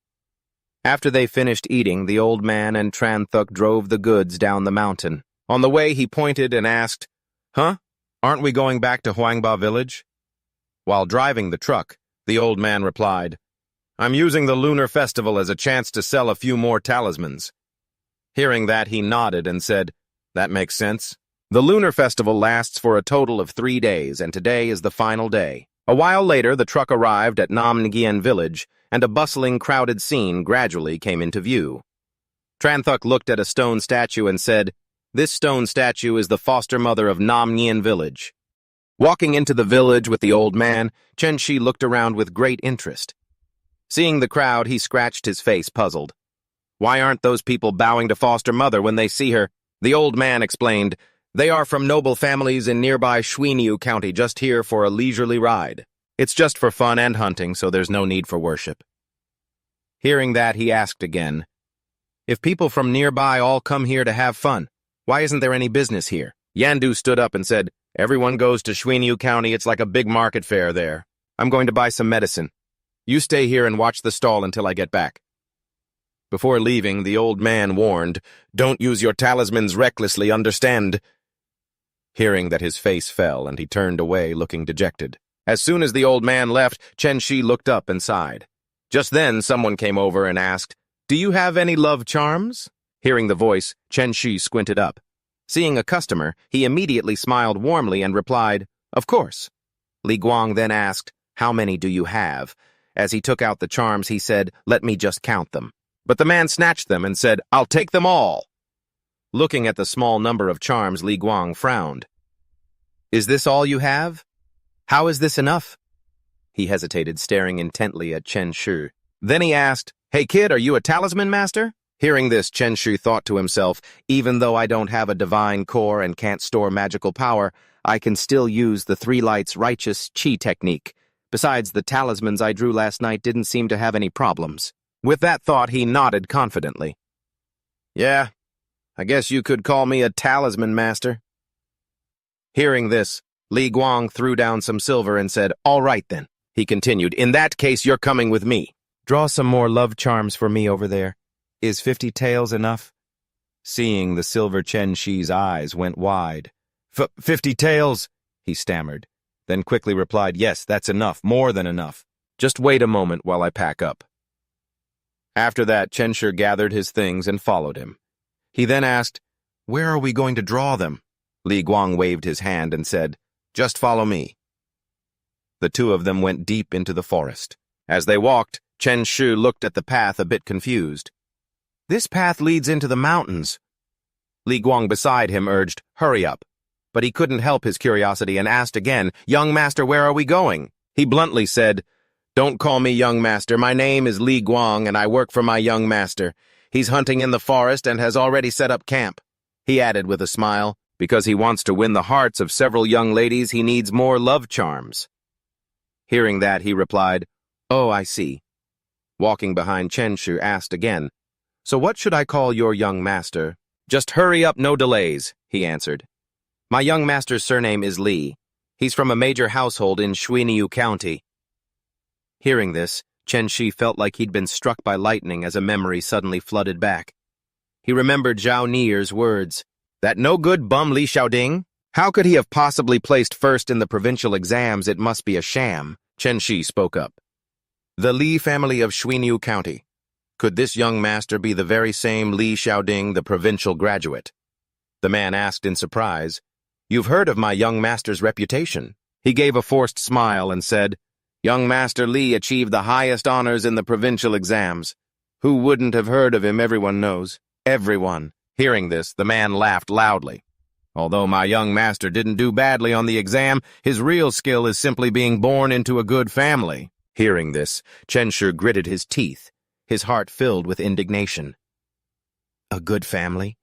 After they finished eating, the old man and Tranthuk drove the goods down the mountain. On the way, he pointed and asked, Huh? Aren't we going back to Huangba village? While driving the truck, the old man replied, I'm using the lunar festival as a chance to sell a few more talismans. Hearing that, he nodded and said, That makes sense. The lunar festival lasts for a total of 3 days, and today is the final day. A while later, the truck arrived at Namngien village, and a bustling, crowded scene gradually came into view. Tranthuk looked at a stone statue and said, This stone statue is the foster mother of Namngien village. Walking into the village with the old man, Chen Xi looked around with great interest. Seeing the crowd, he scratched his face, puzzled. Why aren't those people bowing to foster mother when they see her? The old man explained, They are from noble families in nearby Xuiniu County, just here for a leisurely ride. It's just for fun and hunting, so there's no need for worship. Hearing that, he asked again, If people from nearby all come here to have fun, why isn't there any business here? Yandu stood up and said, Everyone goes to Xuiniu County, it's like a big market fair there. I'm going to buy some medicine. You stay here and watch the stall until I get back. Before leaving, the old man warned, Don't use your talismans recklessly, understand? Hearing that, his face fell, and he turned away, looking dejected. As soon as the old man left, Chen Xi looked up and sighed. Just then, someone came over and asked, Do you have any love charms? Hearing the voice, Chen Xi squinted up. Seeing a customer, he immediately smiled warmly and replied, Of course. Li Guang then asked, How many do you have? As he took out the charms, he said, Let me just count them. But the man snatched them and said, I'll take them all. Looking at the small number of charms, Li Guang frowned. Is this all you have? How is this enough? He hesitated, staring intently at Chen Xi. Then he asked, Hey kid, are you a talisman master? Hearing this, Chen Xi thought to himself, Even though I don't have a divine core and can't store magical power, I can still use the three lights righteous chi technique. Besides, the talismans I drew last night didn't seem to have any problems. With that thought, he nodded confidently. Yeah, I guess you could call me a talisman master. Hearing this, Li Guang threw down some silver and said, All right then. He continued, In that case, you're coming with me. Draw some more love charms for me over there. Is 50 taels enough? Seeing the silver, Chen Xi's eyes went wide. 50 taels, he stammered, then quickly replied, Yes, that's enough, more than enough. Just wait a moment while I pack up. After that, Chen Xi gathered his things and followed him. He then asked, Where are we going to draw them? Li Guang waved his hand and said, Just follow me. The two of them went deep into the forest. As they walked, Chen Xi looked at the path a bit confused. This path leads into the mountains. Li Guang beside him urged, Hurry up. But he couldn't help his curiosity and asked again, Young master, where are we going? He bluntly said, Don't call me young master. My name is Li Guang, and I work for my young master. He's hunting in the forest and has already set up camp. He added with a smile, Because he wants to win the hearts of several young ladies, he needs more love charms. Hearing that, he replied, Oh, I see. Walking behind Chen Xi asked again, So what should I call your young master? Just hurry up, no delays, he answered. My young master's surname is Li. He's from a major household in Xuiniu County. Hearing this, Chen Xi felt like he'd been struck by lightning as a memory suddenly flooded back. He remembered Zhao Nier's words. That no-good bum Li Xiaoding? How could he have possibly placed first in the provincial exams? It must be a sham. Chen Xi spoke up. The Li family of Xuinyu County. Could this young master be the very same Li Xiaoding, the provincial graduate? The man asked in surprise. You've heard of my young master's reputation. He gave a forced smile and said, Young Master Li achieved the highest honors in the provincial exams. Who wouldn't have heard of him? Everyone knows. Everyone. Hearing this, the man laughed loudly. Although my young master didn't do badly on the exam, his real skill is simply being born into a good family. Hearing this, Chen Xi gritted his teeth, his heart filled with indignation. A good family?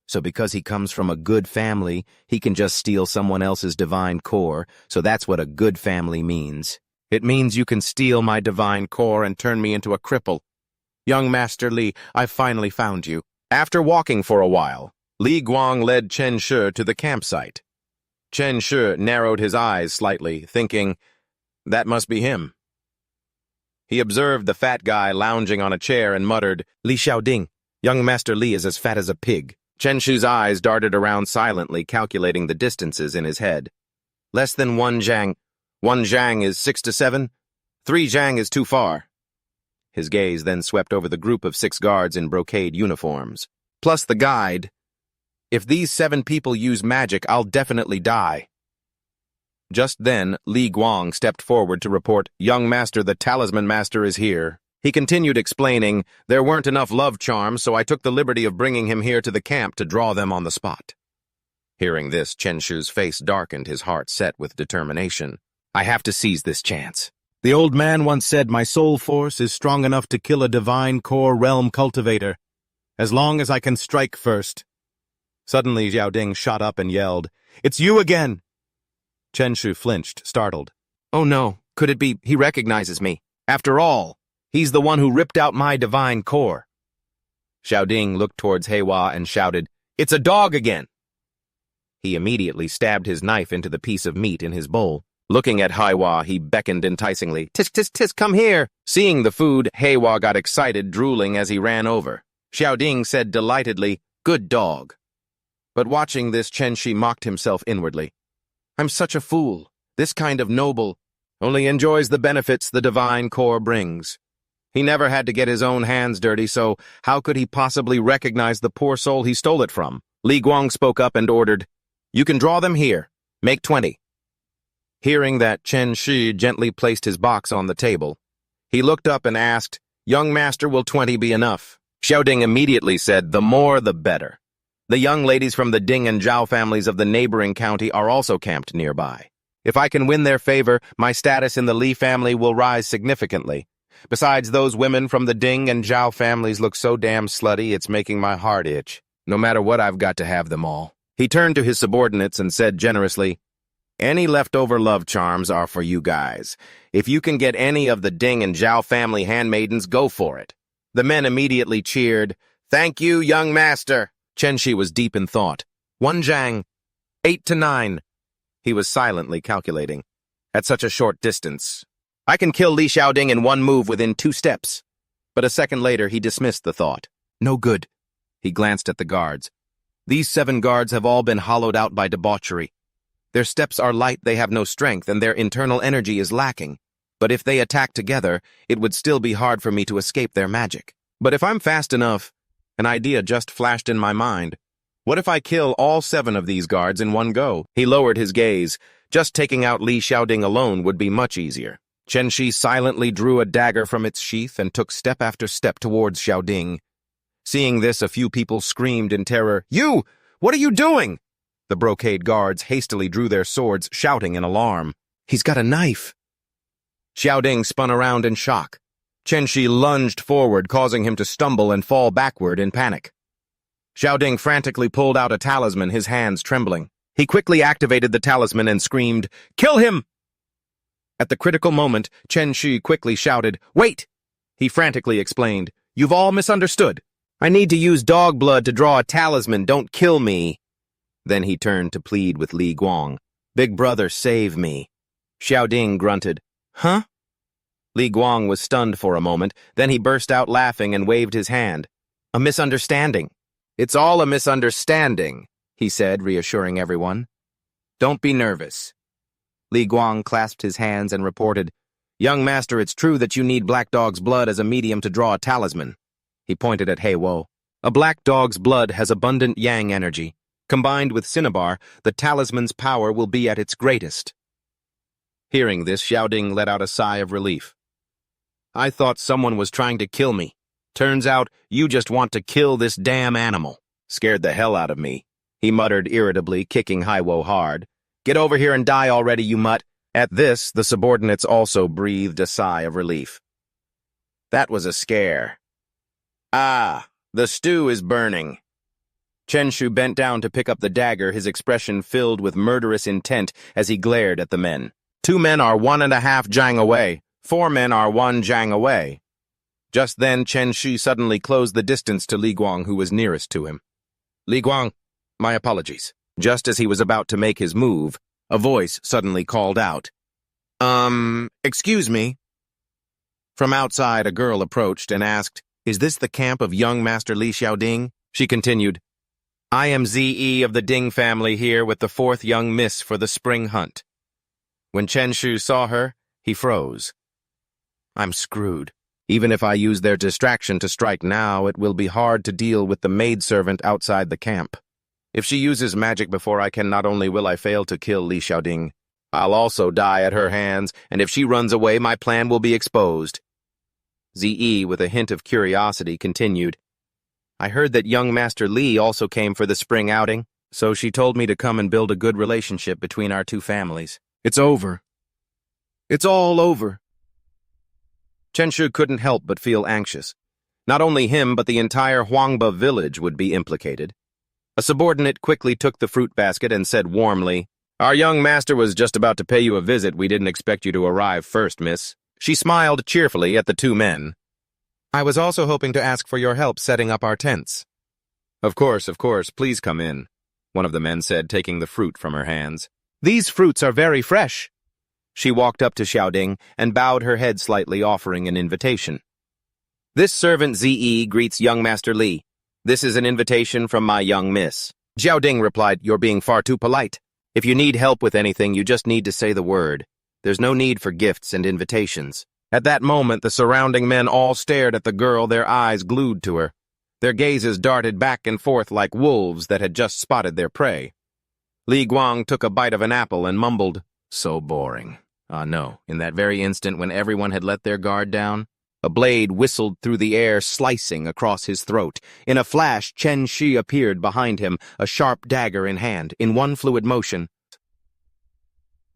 So because he comes from a good family, he can just steal someone else's divine core, so that's what a good family means. It means you can steal my divine core and turn me into a cripple. Young Master Li, I've finally found you. After walking for a while, Li Guang led Chen Xi to the campsite. Chen Xi narrowed his eyes slightly, thinking, that must be him. He observed the fat guy lounging on a chair and muttered, Li Xiaoding, young Master Li is as fat as a pig. Chen Xi's eyes darted around silently, calculating the distances in his head. Less than 1 zhang. 1 zhang is 6 to 7. 3 zhang is too far. His gaze then swept over the group of 6 guards in brocade uniforms. Plus the guide. If these 7 people use magic, I'll definitely die. Just then, Li Guang stepped forward to report, Young Master, the Talisman Master is here. He continued explaining, there weren't enough love charms, so I took the liberty of bringing him here to the camp to draw them on the spot. Hearing this, Chen Xi's face darkened, his heart set with determination. I have to seize this chance. The old man once said my soul force is strong enough to kill a divine core realm cultivator, as long as I can strike first. Suddenly, Xiaoding shot up and yelled, It's you again! Chen Xi flinched, startled. Oh no, could it be he recognizes me? After all, he's the one who ripped out my divine core. Xiaoding looked towards Heihua and shouted, It's a dog again! He immediately stabbed his knife into the piece of meat in his bowl. Looking at Heihua, he beckoned enticingly, Tisk, tisk, tisk, come here! Seeing the food, Heihua got excited, drooling as he ran over. Xiaoding said delightedly, Good dog. But watching this, Chen Xi mocked himself inwardly. I'm such a fool. This kind of noble only enjoys the benefits the divine core brings. He never had to get his own hands dirty, so how could he possibly recognize the poor soul he stole it from? Li Guang spoke up and ordered, You can draw them here. Make 20. Hearing that, Chen Xi gently placed his box on the table. He looked up and asked, Young Master, will 20 be enough? Xiaoding immediately said, The more the better. The young ladies from the Ding and Zhao families of the neighboring county are also camped nearby. If I can win their favor, my status in the Li family will rise significantly. Besides, those women from the Ding and Zhao families look so damn slutty, it's making my heart itch. No matter what, I've got to have them all. He turned to his subordinates and said generously, Any leftover love charms are for you guys. If you can get any of the Ding and Zhao family handmaidens, go for it. The men immediately cheered, Thank you, young master. Chen Xi was deep in thought. 1 zhang. 8 to 9. He was silently calculating. At such a short distance, I can kill Li Xiaoding in 1 move within 2 steps. But a second later, he dismissed the thought. No good. He glanced at the guards. These 7 guards have all been hollowed out by debauchery. Their steps are light, they have no strength, and their internal energy is lacking. But if they attack together, it would still be hard for me to escape their magic. But if I'm fast enough, an idea just flashed in my mind. What if I kill all 7 of these guards in 1 go? He lowered his gaze. Just taking out Li Xiaoding alone would be much easier. Chen Xi silently drew a dagger from its sheath and took step after step towards Xiaoding. Seeing this, a few people screamed in terror, You! What are you doing? The brocade guards hastily drew their swords, shouting in alarm. He's got a knife. Xiaoding spun around in shock. Chen Xi lunged forward, causing him to stumble and fall backward in panic. Xiaoding frantically pulled out a talisman, his hands trembling. He quickly activated the talisman and screamed, Kill him! At the critical moment, Chen Xi quickly shouted, Wait! He frantically explained, You've all misunderstood. I need to use dog blood to draw a talisman, don't kill me. Then he turned to plead with Li Guang. Big brother, save me. Xiaoding grunted, Huh? Li Guang was stunned for a moment, then he burst out laughing and waved his hand. A misunderstanding. It's all a misunderstanding. he said, reassuring everyone. Don't be nervous. Li Guang clasped his hands and reported, Young master, it's true that you need Black Dog's blood as a medium to draw a talisman. He pointed at Heiwo. A black dog's blood has abundant yang energy. Combined with cinnabar, the talisman's power will be at its greatest. Hearing this, Xiaoding let out a sigh of relief. I thought someone was trying to kill me. Turns out you just want to kill this damn animal. Scared the hell out of me, he muttered irritably, kicking Heiwo hard. Get over here and die already, you mutt. At this, the subordinates also breathed a sigh of relief. That was a scare. Ah, the stew is burning. Chen Xi bent down to pick up the dagger, his expression filled with murderous intent as he glared at the men. 2 men are 1.5 jang away. 4 men are 1 jang away. Just then, Chen Xi suddenly closed the distance to Li Guang, who was nearest to him. Li Guang, my apologies. Just as he was about to make his move, a voice suddenly called out. Excuse me. From outside, a girl approached and asked, Is this the camp of young Master Li Xiaoding? She continued, I am Ze of the Ding family here with the 4th young miss for the spring hunt. When Chen Xi saw her, he froze. I'm screwed. Even if I use their distraction to strike now, it will be hard to deal with the maidservant outside the camp. If she uses magic before I can, not only will I fail to kill Li Xiaoding, I'll also die at her hands, and if she runs away, my plan will be exposed. Ze, with a hint of curiosity, continued, I heard that young Master Li also came for the spring outing, so she told me to come and build a good relationship between our 2 families. It's over. It's all over. Chen Xi couldn't help but feel anxious. Not only him, but the entire Huangba village would be implicated. A subordinate quickly took the fruit basket and said warmly, Our young master was just about to pay you a visit. We didn't expect you to arrive first, miss. She smiled cheerfully at the 2 men. I was also hoping to ask for your help setting up our tents. Of course, please come in, one of the men said, taking the fruit from her hands. These fruits are very fresh. She walked up to Xiaoding and bowed her head slightly, offering an invitation. This servant Ze greets young Master Li. This is an invitation from my young miss. Xiaoding replied, You're being far too polite. If you need help with anything, you just need to say the word. There's no need for gifts and invitations. At that moment, the surrounding men all stared at the girl, their eyes glued to her. Their gazes darted back and forth like wolves that had just spotted their prey. Li Guang took a bite of an apple and mumbled, So boring. Ah, no, in that very instant when everyone had let their guard down, a blade whistled through the air, slicing across his throat. In a flash, Chen Xi appeared behind him, a sharp dagger in hand. In one fluid motion,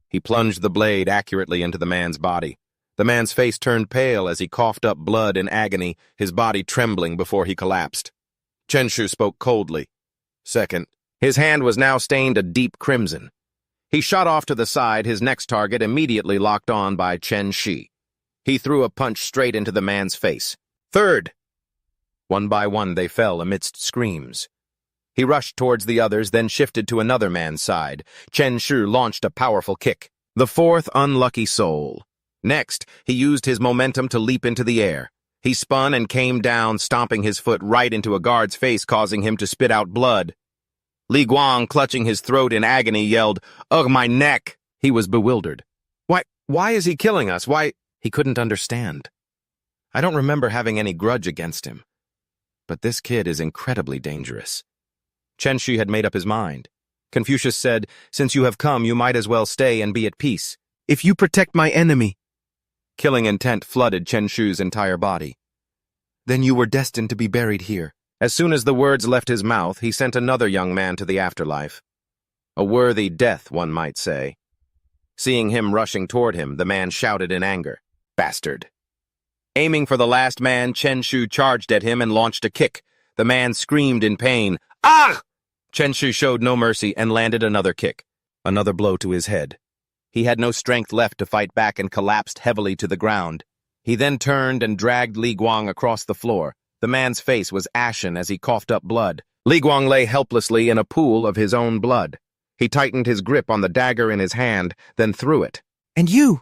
he plunged the blade accurately into the man's body. The man's face turned pale as he coughed up blood in agony, his body trembling before he collapsed. Chen Xi spoke coldly. Second, his hand was now stained a deep crimson. He shot off to the side, his next target immediately locked on by Chen Xi. He threw a punch straight into the man's face. Third! One by one they fell amidst screams. He rushed towards the others, then shifted to another man's side. Chen Xi launched a powerful kick. The 4th unlucky soul. Next, he used his momentum to leap into the air. He spun and came down, stomping his foot right into a guard's face, causing him to spit out blood. Li Guang, clutching his throat in agony, yelled, Ugh, my neck! He was bewildered. Why is he killing us? Why? He couldn't understand. I don't remember having any grudge against him. But this kid is incredibly dangerous. Chen Xi had made up his mind. Confucius said, Since you have come, you might as well stay and be at peace. If you protect my enemy. Killing intent flooded Chen Xi's entire body. Then you were destined to be buried here. As soon as the words left his mouth, he sent another young man to the afterlife. A worthy death, one might say. Seeing him rushing toward him, the man shouted in anger, Bastard! Aiming for the last man, Chen Xi charged at him and launched a kick. The man screamed in pain. Ah! Chen Xi showed no mercy and landed another kick. Another blow to his head. He had no strength left to fight back and collapsed heavily to the ground. He then turned and dragged Li Guang across the floor. The man's face was ashen as he coughed up blood. Li Guang lay helplessly in a pool of his own blood. He tightened his grip on the dagger in his hand, then threw it. And you!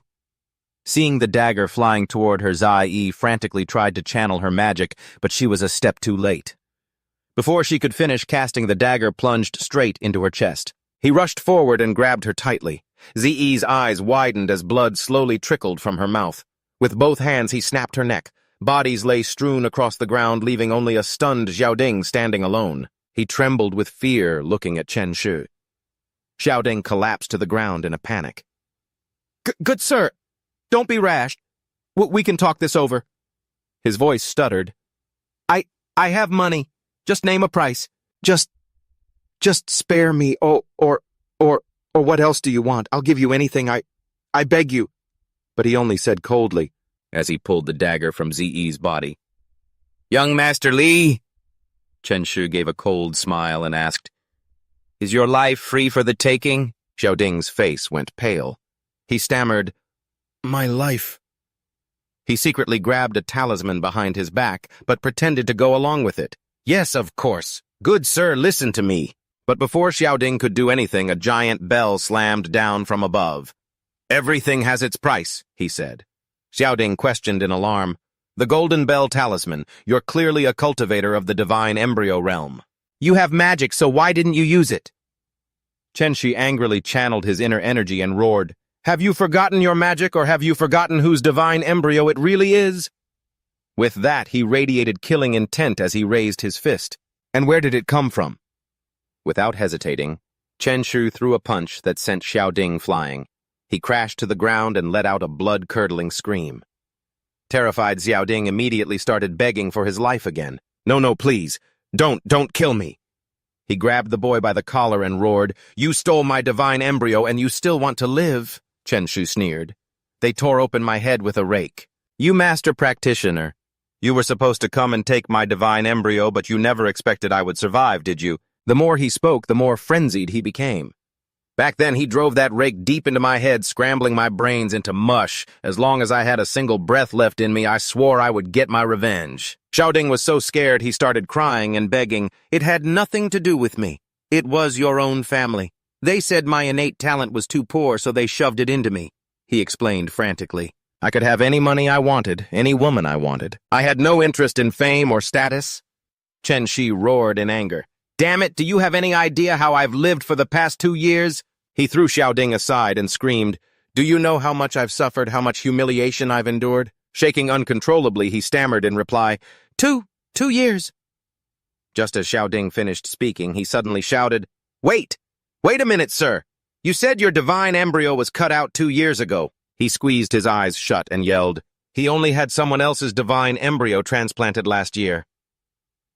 Seeing the dagger flying toward her, Zai frantically tried to channel her magic, but she was a step too late. Before she could finish casting, the dagger plunged straight into her chest. He rushed forward and grabbed her tightly. Zi's eyes widened as blood slowly trickled from her mouth. With both hands, he snapped her neck. Bodies lay strewn across the ground, leaving only a stunned Xiaoding standing alone. He trembled with fear, looking at Chen Xi. Xiaoding collapsed to the ground in a panic. Good sir, don't be rash. We can talk this over. His voice stuttered. I have money. Just name a price. Just spare me. Or what else do you want? I'll give you anything. I beg you. But he only said coldly, as he pulled the dagger from Zi's body. Young Master Li? Chen Xi gave a cold smile and asked, Is your life free for the taking? Xiaoding's face went pale. He stammered, My life. He secretly grabbed a talisman behind his back, but pretended to go along with it. Yes, of course. Good sir, listen to me. But before Xiaoding could do anything, a giant bell slammed down from above. Everything has its price, he said. Xiaoding questioned in alarm. The golden bell talisman, you're clearly a cultivator of the divine embryo realm. You have magic, so why didn't you use it? Chen Xi angrily channeled his inner energy and roared, Have you forgotten your magic, or have you forgotten whose divine embryo it really is? With that, he radiated killing intent as he raised his fist. And where did it come from? Without hesitating, Chen Xi threw a punch that sent Xiaoding flying. He crashed to the ground and let out a blood-curdling scream. Terrified Xiaoding immediately started begging for his life again. No, please. Don't kill me. He grabbed the boy by the collar and roared, You stole my divine embryo and you still want to live, Chen Xi sneered. They tore open my head with a rake. You master practitioner. You were supposed to come and take my divine embryo, but you never expected I would survive, did you? The more he spoke, the more frenzied he became. Back then, he drove that rake deep into my head, scrambling my brains into mush. As long as I had a single breath left in me, I swore I would get my revenge. Xiaoding was so scared he started crying and begging, It had nothing to do with me. It was your own family. They said my innate talent was too poor, so they shoved it into me, he explained frantically. I could have any money I wanted, any woman I wanted. I had no interest in fame or status. Chen Xi roared in anger. Damn it, do you have any idea how I've lived for the past 2 years? He threw Xiaoding aside and screamed, Do you know how much I've suffered, how much humiliation I've endured? Shaking uncontrollably, he stammered in reply, 2 years. Just as Xiaoding finished speaking, he suddenly shouted, Wait a minute, sir. You said your divine embryo was cut out 2 years ago. He squeezed his eyes shut and yelled, He only had someone else's divine embryo transplanted last year.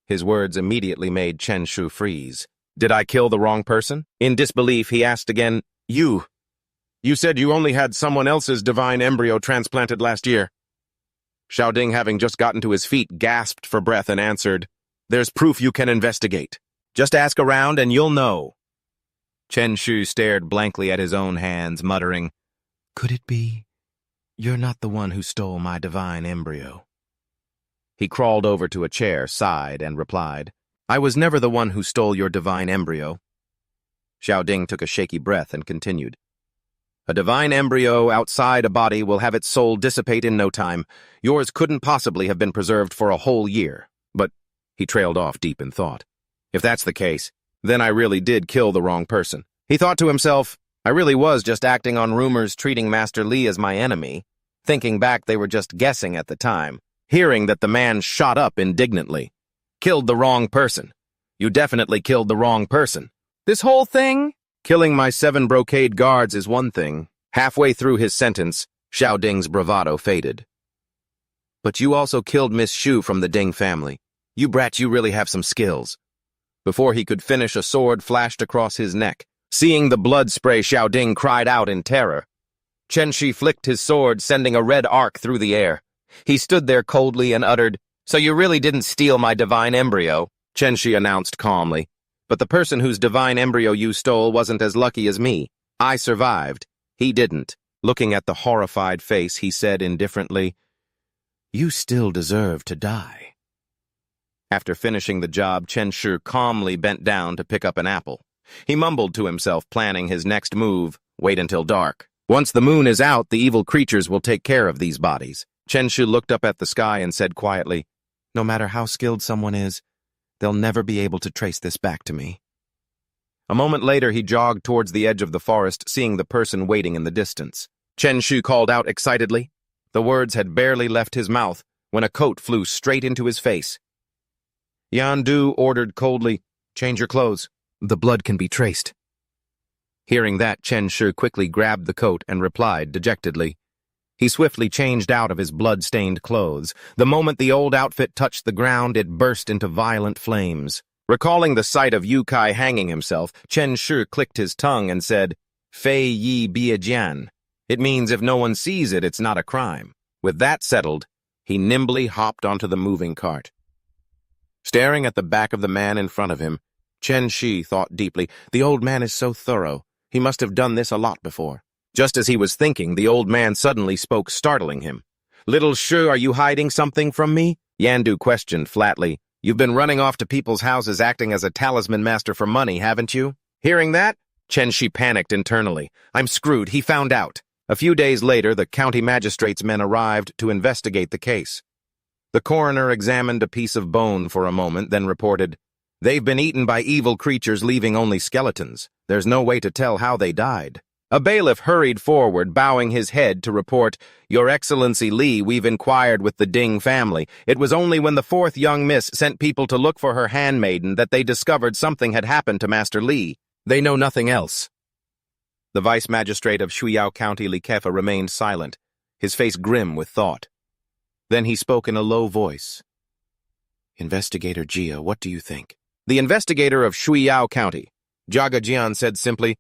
His words immediately made Chen Xi freeze. Did I kill the wrong person? In disbelief, he asked again, You said you only had someone else's divine embryo transplanted last year. Xiaoding, having just gotten to his feet, gasped for breath and answered, There's proof you can investigate. Just ask around and you'll know. Chen Xi stared blankly at his own hands, muttering, Could it be? You're not the one who stole my divine embryo. He crawled over to a chair, sighed, and replied, I was never the one who stole your divine embryo. Xiaoding took a shaky breath and continued. A divine embryo outside a body will have its soul dissipate in no time. Yours couldn't possibly have been preserved for a whole year. But he trailed off deep in thought. If that's the case, then I really did kill the wrong person. He thought to himself, I really was just acting on rumors treating Master Li as my enemy. Thinking back, they were just guessing at the time. Hearing that, the man shot up indignantly. Killed the wrong person. You definitely killed the wrong person. This whole thing? Killing my 7 brocade guards is one thing. Halfway through his sentence, Xiaoding's bravado faded. But you also killed Miss Xu from the Ding family. You brat, you really have some skills. Before he could finish, a sword flashed across his neck. Seeing the blood spray, Xiaoding cried out in terror. Chen Xi flicked his sword, sending a red arc through the air. He stood there coldly and uttered, So you really didn't steal my divine embryo, Chen Xi announced calmly. But the person whose divine embryo you stole wasn't as lucky as me. I survived. He didn't. Looking at the horrified face, he said indifferently, You still deserve to die. After finishing the job, Chen Xi calmly bent down to pick up an apple. He mumbled to himself, planning his next move, wait until dark. Once the moon is out, the evil creatures will take care of these bodies. Chen Xi looked up at the sky and said quietly, No matter how skilled someone is, They'll never be able to trace this back to me. A moment later, he jogged towards the edge of the forest, seeing the person waiting in the distance. Chen Xi called out excitedly. The words had barely left his mouth when a coat flew straight into his face. Yan Du ordered coldly, "Change your clothes. The blood can be traced." Hearing that, Chen Xi quickly grabbed the coat and replied dejectedly. He swiftly changed out of his blood-stained clothes. The moment the old outfit touched the ground, it burst into violent flames. Recalling the sight of Yu Kai hanging himself, Chen Xi clicked his tongue and said, "Fei Yi Bia Jian." It means if no one sees it, it's not a crime. With that settled, he nimbly hopped onto the moving cart. Staring at the back of the man in front of him, Chen Xi thought deeply, the old man is so thorough. He must have done this a lot before. Just as he was thinking, the old man suddenly spoke, startling him. "Little Shu, are you hiding something from me?" Yandu questioned flatly. "You've been running off to people's houses acting as a talisman master for money, haven't you?" Hearing that, Chen Xi panicked internally. "I'm screwed. He found out." A few days later, the county magistrate's men arrived to investigate the case. The coroner examined a piece of bone for a moment, then reported, "They've been eaten by evil creatures, leaving only skeletons. There's no way to tell how they died." A bailiff hurried forward, bowing his head to report, "Your Excellency Li, we've inquired with the Ding family. It was only when the fourth young miss sent people to look for her handmaiden that they discovered something had happened to Master Li. They know nothing else." The vice magistrate of Shuiyao County, Li Kefa, remained silent, his face grim with thought. Then he spoke in a low voice. "Investigator Jia, what do you think?" The investigator of Shuiyao County, Jaga Jian, said simply,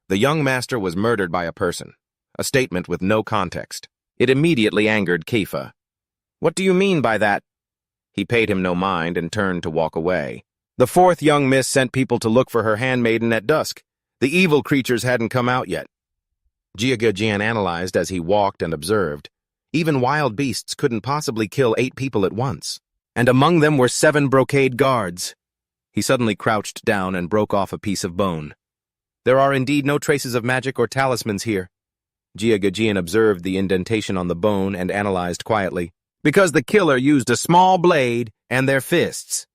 "The young master was murdered by a person," a statement with no context. It immediately angered Kefa. "What do you mean by that?" He paid him no mind and turned to walk away. "The fourth young miss sent people to look for her handmaiden at dusk. The evil creatures hadn't come out yet." Jia Jian analyzed as he walked and observed. Even wild beasts couldn't possibly kill 8 people at once. And among them were 7 brocade guards. He suddenly crouched down and broke off a piece of bone. "There are indeed no traces of magic or talismans here." Jia Jian observed the indentation on the bone and analyzed quietly. "Because the killer used a small blade and their fists."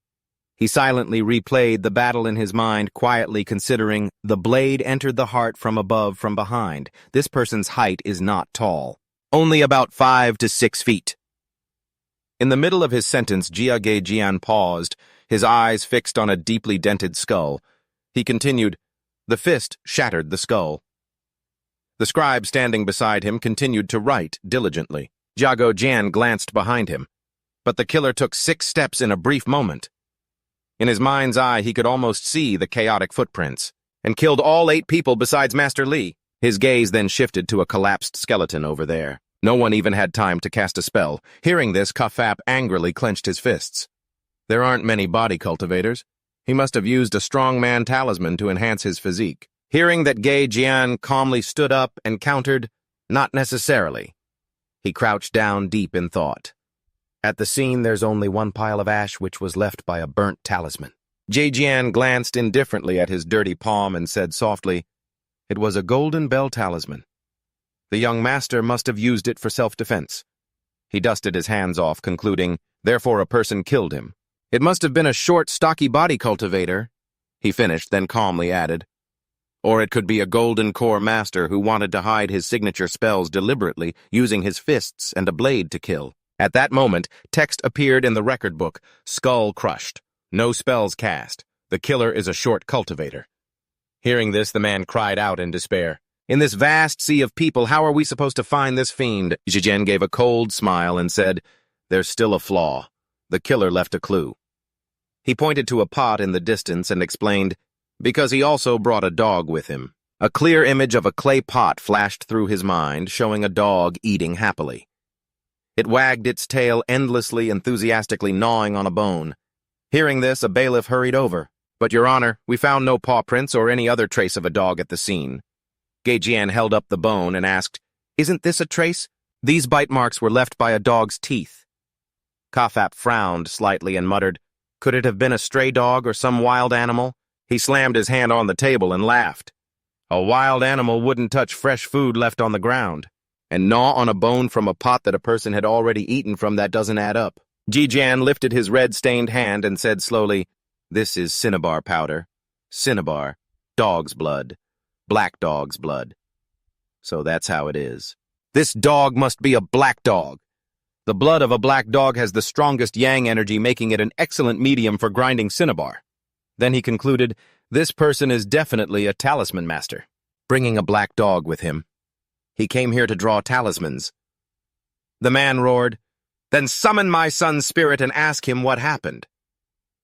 He silently replayed the battle in his mind, quietly considering, the blade entered the heart from above, from behind. This person's height is not tall. Only about 5 to 6 feet. In the middle of his sentence, Jia Jian paused, his eyes fixed on a deeply dented skull. He continued, "The fist shattered the skull." The scribe standing beside him continued to write diligently. Jiago Jian glanced behind him, but the killer took 6 steps in a brief moment. In his mind's eye, he could almost see the chaotic footprints, and killed all 8 people besides Master Li. His gaze then shifted to a collapsed skeleton over there. No one even had time to cast a spell. Hearing this, Kafap angrily clenched his fists. There aren't many body cultivators. He must have used a strongman talisman to enhance his physique. Hearing that, Gai Jian calmly stood up and countered, "Not necessarily." He crouched down deep in thought. At the scene, there's only one pile of ash which was left by a burnt talisman. Jie Jian glanced indifferently at his dirty palm and said softly, "It was a golden bell talisman. The young master must have used it for self-defense." He dusted his hands off, concluding, "Therefore a person killed him. It must have been a short, stocky body cultivator," he finished, then calmly added. "Or it could be a golden core master who wanted to hide his signature spells deliberately, using his fists and a blade to kill." At that moment, text appeared in the record book, "Skull crushed. No spells cast. The killer is a short cultivator." Hearing this, the man cried out in despair. "In this vast sea of people, how are we supposed to find this fiend?" Zhijian gave a cold smile and said, "There's still a flaw. The killer left a clue." He pointed to a pot in the distance and explained, "Because he also brought a dog with him." A clear image of a clay pot flashed through his mind, showing a dog eating happily. It wagged its tail endlessly, enthusiastically gnawing on a bone. Hearing this, a bailiff hurried over. "But, Your Honor, we found no paw prints or any other trace of a dog at the scene." Geijian held up the bone and asked, "Isn't this a trace? These bite marks were left by a dog's teeth." Kafap frowned slightly and muttered, "Could it have been a stray dog or some wild animal?" He slammed his hand on the table and laughed. "A wild animal wouldn't touch fresh food left on the ground. And gnaw on a bone from a pot that a person had already eaten from, that doesn't add up." Jijian lifted his red-stained hand and said slowly, This is cinnabar powder. Cinnabar. Dog's blood. Black dog's blood. So that's how it is. This dog must be a black dog. The blood of a black dog has the strongest yang energy, making it an excellent medium for grinding cinnabar. Then he concluded, this person is definitely a talisman master, bringing a black dog with him. He came here to draw talismans. The man roared, then summon my son's spirit and ask him what happened.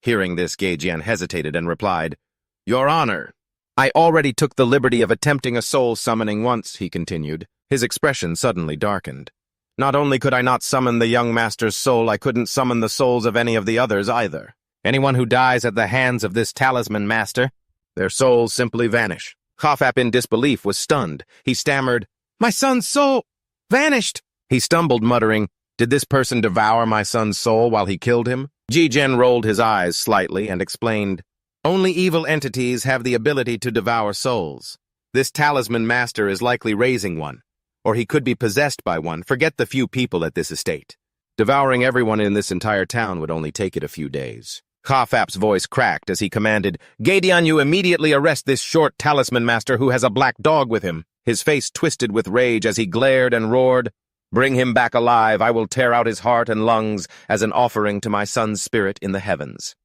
Hearing this, Geijian hesitated and replied, Your Honor, I already took the liberty of attempting a soul summoning once, he continued. His expression suddenly darkened. Not only could I not summon the young master's soul, I couldn't summon the souls of any of the others either. Anyone who dies at the hands of this talisman master, their souls simply vanish. Khafap in disbelief was stunned. He stammered, My son's soul vanished. He stumbled, muttering, Did this person devour my son's soul while he killed him? Jijin rolled his eyes slightly and explained, Only evil entities have the ability to devour souls. This talisman master is likely raising one, or he could be possessed by one. Forget the few people at this estate. Devouring everyone in this entire town would only take it a few days. Khafap's voice cracked as he commanded, Geidian, you immediately arrest this short talisman master who has a black dog with him. His face twisted with rage as he glared and roared, Bring him back alive. I will tear out his heart and lungs as an offering to my son's spirit in the heavens.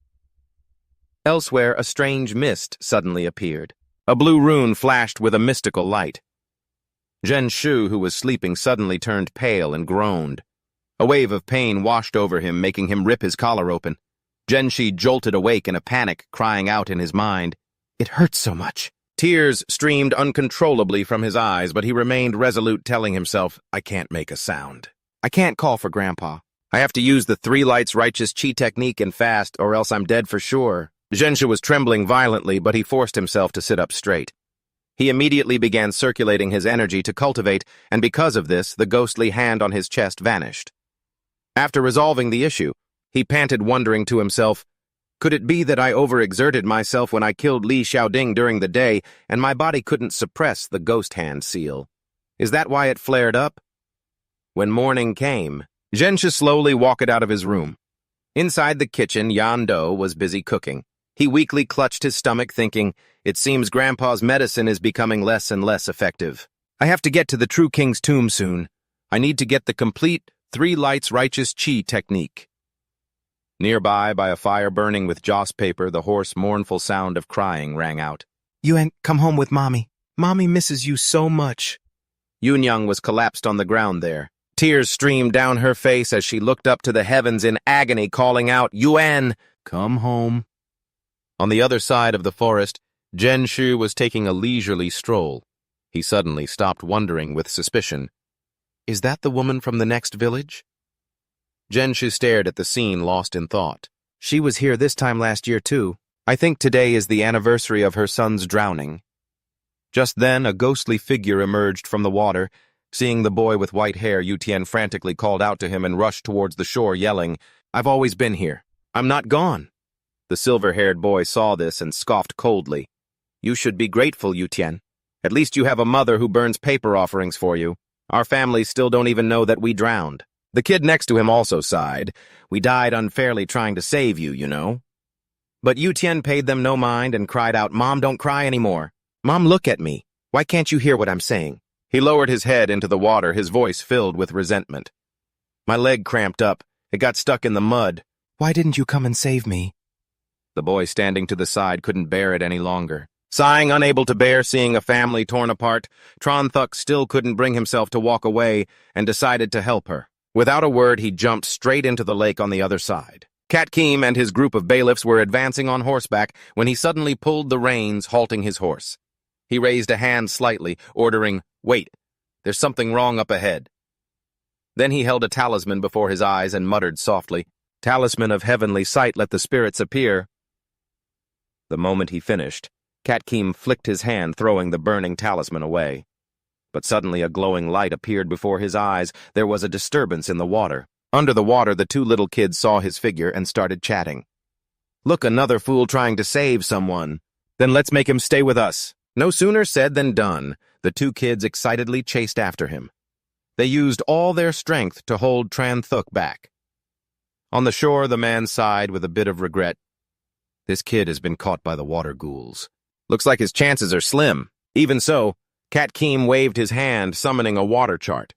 Elsewhere, a strange mist suddenly appeared. A blue rune flashed with a mystical light. Chen Xi, who was sleeping, suddenly turned pale and groaned. A wave of pain washed over him, making him rip his collar open. Chen Xi jolted awake in a panic, crying out in his mind, It hurts so much. Tears streamed uncontrollably from his eyes, but he remained resolute, telling himself, I can't make a sound. I can't call for Grandpa. I have to use the 3 lights righteous chi technique and fast, or else I'm dead for sure. Chen Xi was trembling violently, but he forced himself to sit up straight. He immediately began circulating his energy to cultivate, and because of this, the ghostly hand on his chest vanished. After resolving the issue, he panted, wondering to himself, Could it be that I overexerted myself when I killed Li Xiaoding during the day, and my body couldn't suppress the ghost hand seal? Is that why it flared up? When morning came, Chen Xi slowly walked out of his room. Inside the kitchen, Yan Do was busy cooking. He weakly clutched his stomach, thinking, It seems Grandpa's medicine is becoming less and less effective. I have to get to the true king's tomb soon. I need to get the complete 3 lights righteous chi technique. Nearby, by a fire burning with joss paper, the hoarse, mournful sound of crying rang out. Yuan, come home with Mommy. Mommy misses you so much. Yunyang was collapsed on the ground there. Tears streamed down her face as she looked up to the heavens in agony, calling out, Yuan, come home. On the other side of the forest, Chen Xi was taking a leisurely stroll. He suddenly stopped, wondering with suspicion. Is that the woman from the next village? Chen Xi stared at the scene, lost in thought. She was here this time last year, too. I think today is the anniversary of her son's drowning. Just then, a ghostly figure emerged from the water. Seeing the boy with white hair, Yu Tian frantically called out to him and rushed towards the shore, yelling, I've always been here. I'm not gone. The silver-haired boy saw this and scoffed coldly. You should be grateful, Yu Tian. At least you have a mother who burns paper offerings for you. Our families still don't even know that we drowned. The kid next to him also sighed. We died unfairly trying to save you, you know. But Yu Tian paid them no mind and cried out, Mom, don't cry anymore. Mom, look at me. Why can't you hear what I'm saying? He lowered his head into the water, his voice filled with resentment. My leg cramped up. It got stuck in the mud. Why didn't you come and save me? The boy standing to the side couldn't bear it any longer. Sighing, unable to bear seeing a family torn apart, Tron Thuk still couldn't bring himself to walk away and decided to help her. Without a word, he jumped straight into the lake on the other side. Kat Keem and his group of bailiffs were advancing on horseback when he suddenly pulled the reins, halting his horse. He raised a hand slightly, ordering, Wait, there's something wrong up ahead. Then he held a talisman before his eyes and muttered softly, Talisman of heavenly sight, let the spirits appear. The moment he finished, Kat Keem flicked his hand, throwing the burning talisman away. But suddenly a glowing light appeared before his eyes. There was a disturbance in the water. Under the water, the 2 little kids saw his figure and started chatting. Look, another fool trying to save someone. Then let's make him stay with us. No sooner said than done. The 2 kids excitedly chased after him. They used all their strength to hold Tran Thuk back. On the shore, the man sighed with a bit of regret. This kid has been caught by the water ghouls. Looks like his chances are slim. Even so, Cat Keem waved his hand, summoning a water chart.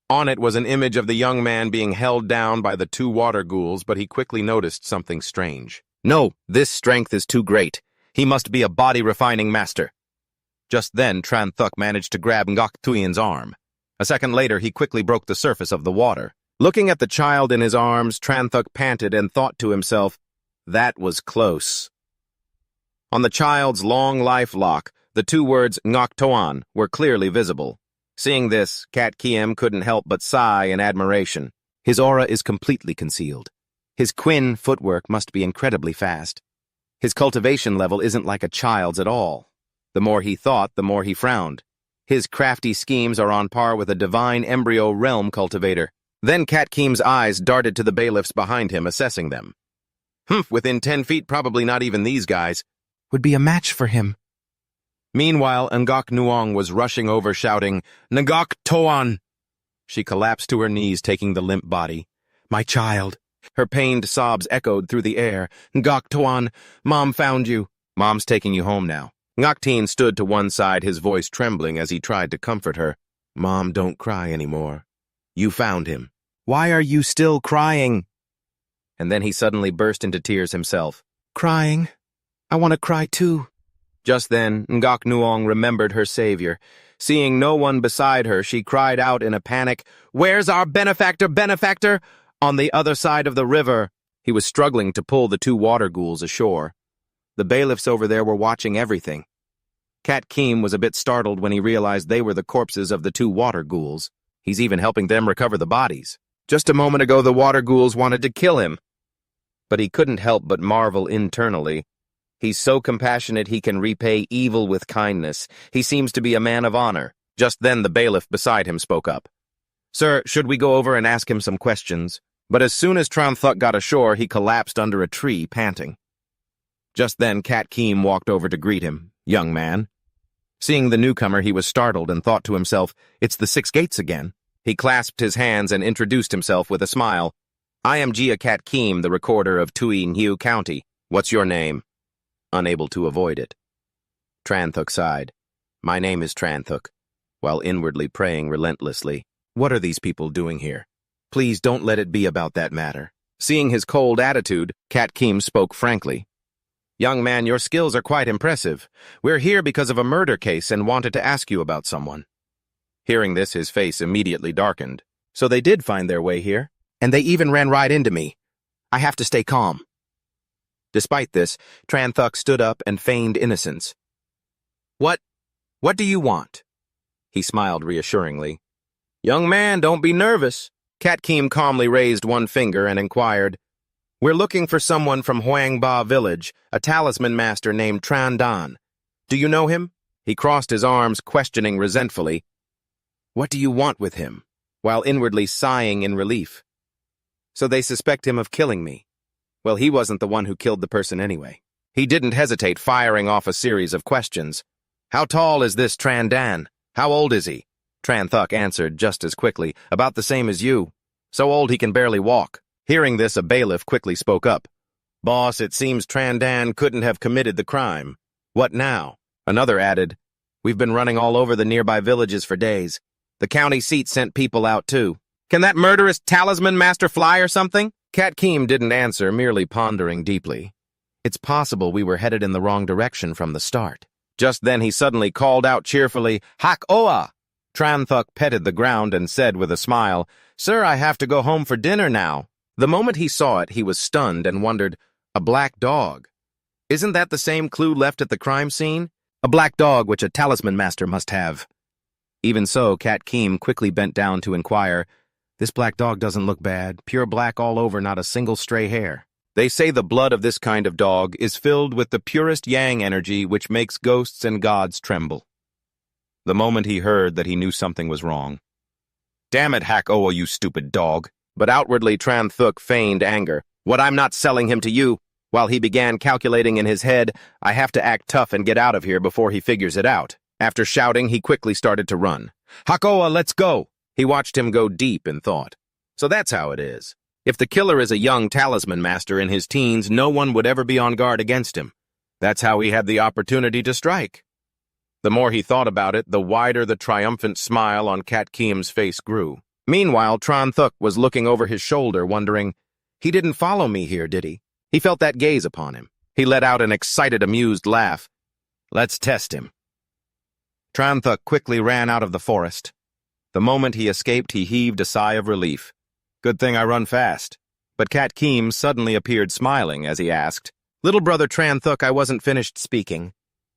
On it was an image of the young man being held down by the two water ghouls, but he quickly noticed something strange. No, this strength is too great. He must be a body-refining master. Just then, Tran Thuk managed to grab Ngok Tuyen's arm. A second later, he quickly broke the surface of the water. Looking at the child in his arms, Tran Thuk panted and thought to himself, that was close. On the child's long life lock, the two words Ngok Toan were clearly visible. Seeing this, Cat Kiem couldn't help but sigh in admiration. His aura is completely concealed. His Quinn footwork must be incredibly fast. His cultivation level isn't like a child's at all. The more he thought, the more he frowned. His crafty schemes are on par with a divine embryo realm cultivator. Then Cat Keem's eyes darted to the bailiffs behind him, assessing them. Within 10 feet, probably not even these guys would be a match for him. Meanwhile, Ngok Nuong was rushing over, shouting, Ngok Toan! She collapsed to her knees, taking the limp body. My child. Her pained sobs echoed through the air. Ngok Toan, Mom found you. Mom's taking you home now. Ngok Teen stood to one side, his voice trembling as he tried to comfort her. Mom, don't cry anymore. You found him. Why are you still crying? And then he suddenly burst into tears himself. Crying? I want to cry too. Just then, Ngok Nuong remembered her savior. Seeing no one beside her, she cried out in a panic, Where's our benefactor? On the other side of the river. He was struggling to pull the two water ghouls ashore. The bailiffs over there were watching everything. Cat Keem was a bit startled when he realized they were the corpses of the two water ghouls. He's even helping them recover the bodies. Just a moment ago, the water ghouls wanted to kill him. But he couldn't help but marvel internally. He's so compassionate he can repay evil with kindness. He seems to be a man of honor. Just then the bailiff beside him spoke up. Sir, should we go over and ask him some questions? But as soon as Tran Thuk got ashore, he collapsed under a tree, panting. Just then Cat Keem walked over to greet him. Young man. Seeing the newcomer, he was startled and thought to himself, it's the Six Gates again. He clasped his hands and introduced himself with a smile. I am Jia Cat Keem, the recorder of Tui Nhiu County. What's your name? Unable to avoid it. Tran Thuk sighed. My name is Tran Thuk, while inwardly praying relentlessly. What are these people doing here? Please don't let it be about that matter. Seeing his cold attitude, Cat Keem spoke frankly. Young man, your skills are quite impressive. We're here because of a murder case and wanted to ask you about someone. Hearing this, his face immediately darkened. So they did find their way here, and they even ran right into me. I have to stay calm. Despite this, Tran Thuk stood up and feigned innocence. What do you want? He smiled reassuringly. Young man, don't be nervous. Cat Keem calmly raised one finger and inquired, We're looking for someone from Huang Ba village, a talisman master named Tran Dan. Do you know him? He crossed his arms, questioning resentfully. What do you want with him? While inwardly sighing in relief. So they suspect him of killing me. Well, he wasn't the one who killed the person anyway. He didn't hesitate, firing off a series of questions. How tall is this Tran Dan? How old is he? Tran Thuk answered just as quickly, about the same as you. So old he can barely walk. Hearing this, a bailiff quickly spoke up. Boss, it seems Tran Dan couldn't have committed the crime. What now? Another added, We've been running all over the nearby villages for days. The county seat sent people out too. Can that murderous talisman master fly or something? Cat Keem didn't answer, merely pondering deeply. It's possible we were headed in the wrong direction from the start. Just then he suddenly called out cheerfully, Hak Oa! Tran Thuk petted the ground and said with a smile, Sir, I have to go home for dinner now. The moment he saw it, he was stunned and wondered, a black dog. Isn't that the same clue left at the crime scene? A black dog which a talisman master must have. Even so, Cat Keem quickly bent down to inquire, This black dog doesn't look bad, pure black all over, not a single stray hair. They say the blood of this kind of dog is filled with the purest yang energy which makes ghosts and gods tremble. The moment he heard that, he knew something was wrong. Damn it, Hak Oa, you stupid dog. But outwardly Tran Thuk feigned anger. What, I'm not selling him to you? While he began calculating in his head, I have to act tough and get out of here before he figures it out. After shouting, he quickly started to run. Hak Oa, let's go! He watched him go deep in thought. So that's how it is. If the killer is a young talisman master in his teens, no one would ever be on guard against him. That's how he had the opportunity to strike. The more he thought about it, the wider the triumphant smile on Kat Kiem's face grew. Meanwhile, Tran Thuk was looking over his shoulder, wondering, he didn't follow me here, did he? He felt that gaze upon him. He let out an excited, amused laugh. Let's test him. Tran Thuk quickly ran out of the forest. The moment he escaped, he heaved a sigh of relief. Good thing I run fast. But Kat Kiem suddenly appeared smiling as he asked, Little brother Tran Thuk, I wasn't finished speaking.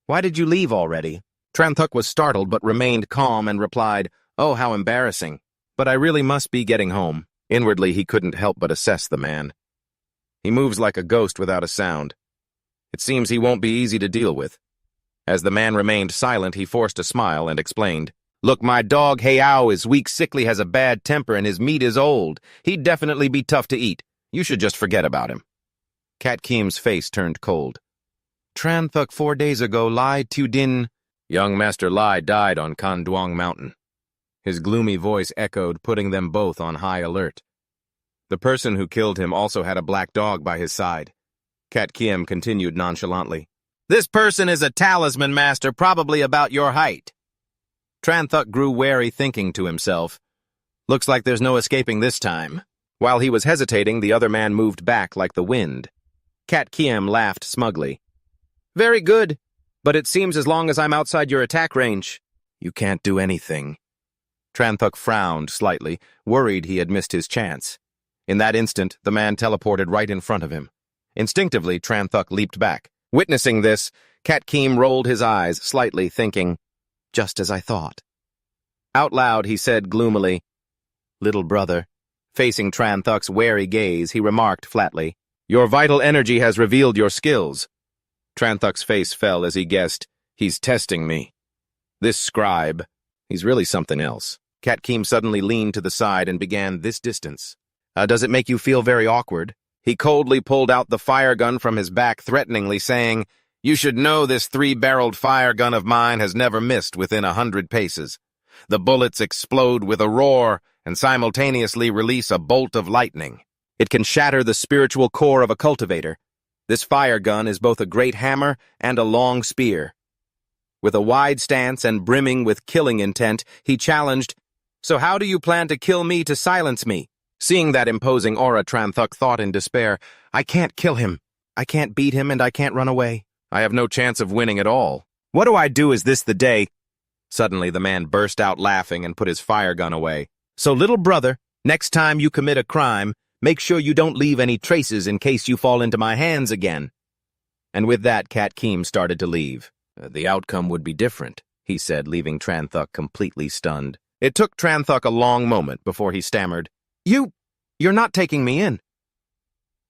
Why did you leave already? Tran Thuk was startled but remained calm and replied, Oh, how embarrassing. But I really must be getting home. Inwardly, he couldn't help but assess the man. He moves like a ghost without a sound. It seems he won't be easy to deal with. As the man remained silent, he forced a smile and explained, Look, my dog Heiao is weak, sickly, has a bad temper, and his meat is old. He'd definitely be tough to eat. You should just forget about him. Kat Kiem's face turned cold. Tran Thuk 4 days ago lied to Din. Young Master Lai died on Kanduang Mountain. His gloomy voice echoed, putting them both on high alert. The person who killed him also had a black dog by his side. Kat Kiem continued nonchalantly. This person is a talisman master, probably about your height. Tran Thuk grew wary, thinking to himself, Looks like there's no escaping this time. While he was hesitating, the other man moved back like the wind. Kat Kiem laughed smugly. Very good, but it seems as long as I'm outside your attack range, you can't do anything. Tran Thuk frowned slightly, worried he had missed his chance. In that instant, the man teleported right in front of him. Instinctively, Tran Thuk leaped back. Witnessing this, Kat Kiem rolled his eyes slightly, thinking, Just as I thought. Out loud, he said gloomily, Little brother. Facing Tran Thuk's wary gaze, he remarked flatly, Your vital energy has revealed your skills. Tran Thuk's face fell as he guessed, He's testing me. This scribe, he's really something else. Kat Kiem suddenly leaned to the side and began this distance. Does it make you feel very awkward? He coldly pulled out the fire gun from his back, threateningly saying, You should know this 3-barreled fire gun of mine has never missed within 100 paces. The bullets explode with a roar and simultaneously release a bolt of lightning. It can shatter the spiritual core of a cultivator. This fire gun is both a great hammer and a long spear. With a wide stance and brimming with killing intent, he challenged, So how do you plan to kill me to silence me? Seeing that imposing aura, Tran Thuk thought in despair, I can't kill him. I can't beat him and I can't run away. I have no chance of winning at all. What do I do? Is this the day? Suddenly the man burst out laughing and put his fire gun away. So little brother, next time you commit a crime, make sure you don't leave any traces in case you fall into my hands again. And with that, Kat Kiem started to leave. The outcome would be different, he said, leaving Tran Thuk completely stunned. It took Tran Thuk a long moment before he stammered, You're not taking me in.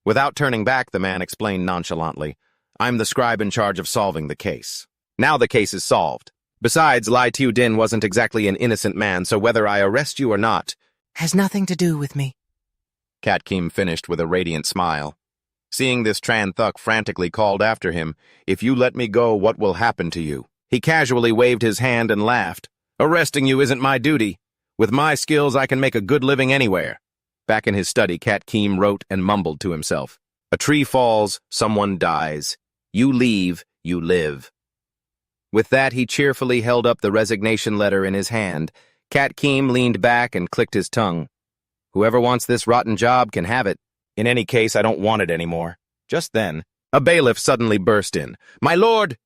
Without turning back, the man explained nonchalantly, I'm the scribe in charge of solving the case. Now the case is solved. Besides, Lai Tiu Din wasn't exactly an innocent man, so whether I arrest you or not has nothing to do with me. Kat Kiem finished with a radiant smile. Seeing this, Tran Thuk frantically called after him, If you let me go, what will happen to you? He casually waved his hand and laughed. Arresting you isn't my duty. With my skills, I can make a good living anywhere. Back in his study, Kat Kiem wrote and mumbled to himself. A tree falls, someone dies. You leave, you live. With that, he cheerfully held up the resignation letter in his hand. Kat Kiem leaned back and clicked his tongue. Whoever wants this rotten job can have it. In any case, I don't want it anymore. Just then, a bailiff suddenly burst in. My lord!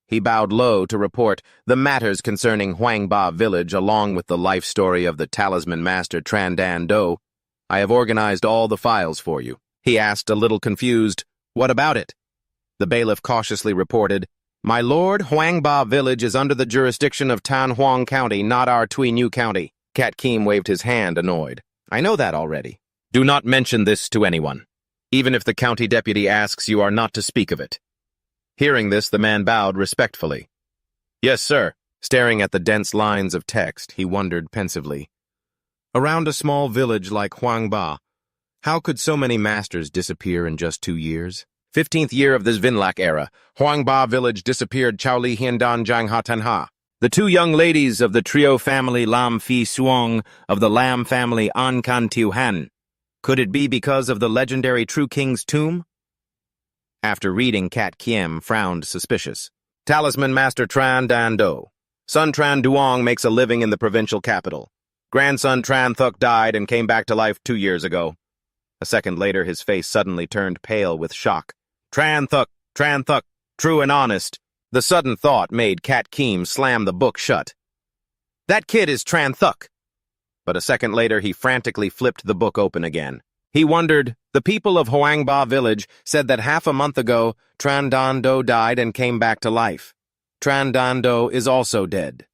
He bowed low to report the matters concerning Huangba village along with the life story of the talisman master Tran Dan Do. I have organized all the files for you. He asked, a little confused, What about it? The bailiff cautiously reported, My lord, Huangba village is under the jurisdiction of Tan Huang County, not our Tui New County. Kat Kiem waved his hand, annoyed. I know that already. Do not mention this to anyone. Even if the county deputy asks, you are not to speak of it. Hearing this, the man bowed respectfully. Yes, sir. Staring at the dense lines of text, he wondered pensively. Around a small village like Huangba, how could so many masters disappear in just 2 years? 15th year of this Vinlac era, Huangba village disappeared Chaoli Hiandan Jiang Ha Tanha. The 2 young ladies of the trio family Lam Fi Suong of the Lam family An Kan Tiu Han. Could it be because of the legendary True King's tomb? After reading, Cat Kiem frowned suspicious. Talisman Master Tran Dan Do. Son Tran Duong makes a living in the provincial capital. Grandson Tran Thuk died and came back to life 2 years ago. A second later, his face suddenly turned pale with shock. Tran Thuk, true and honest. The sudden thought made Cat Kiem slam the book shut. That kid is Tran Thuk. But a second later, he frantically flipped the book open again. He wondered, the people of Hoangba village said that half a month ago, Tran Dan Do died and came back to life. Tran Dan Do is also dead.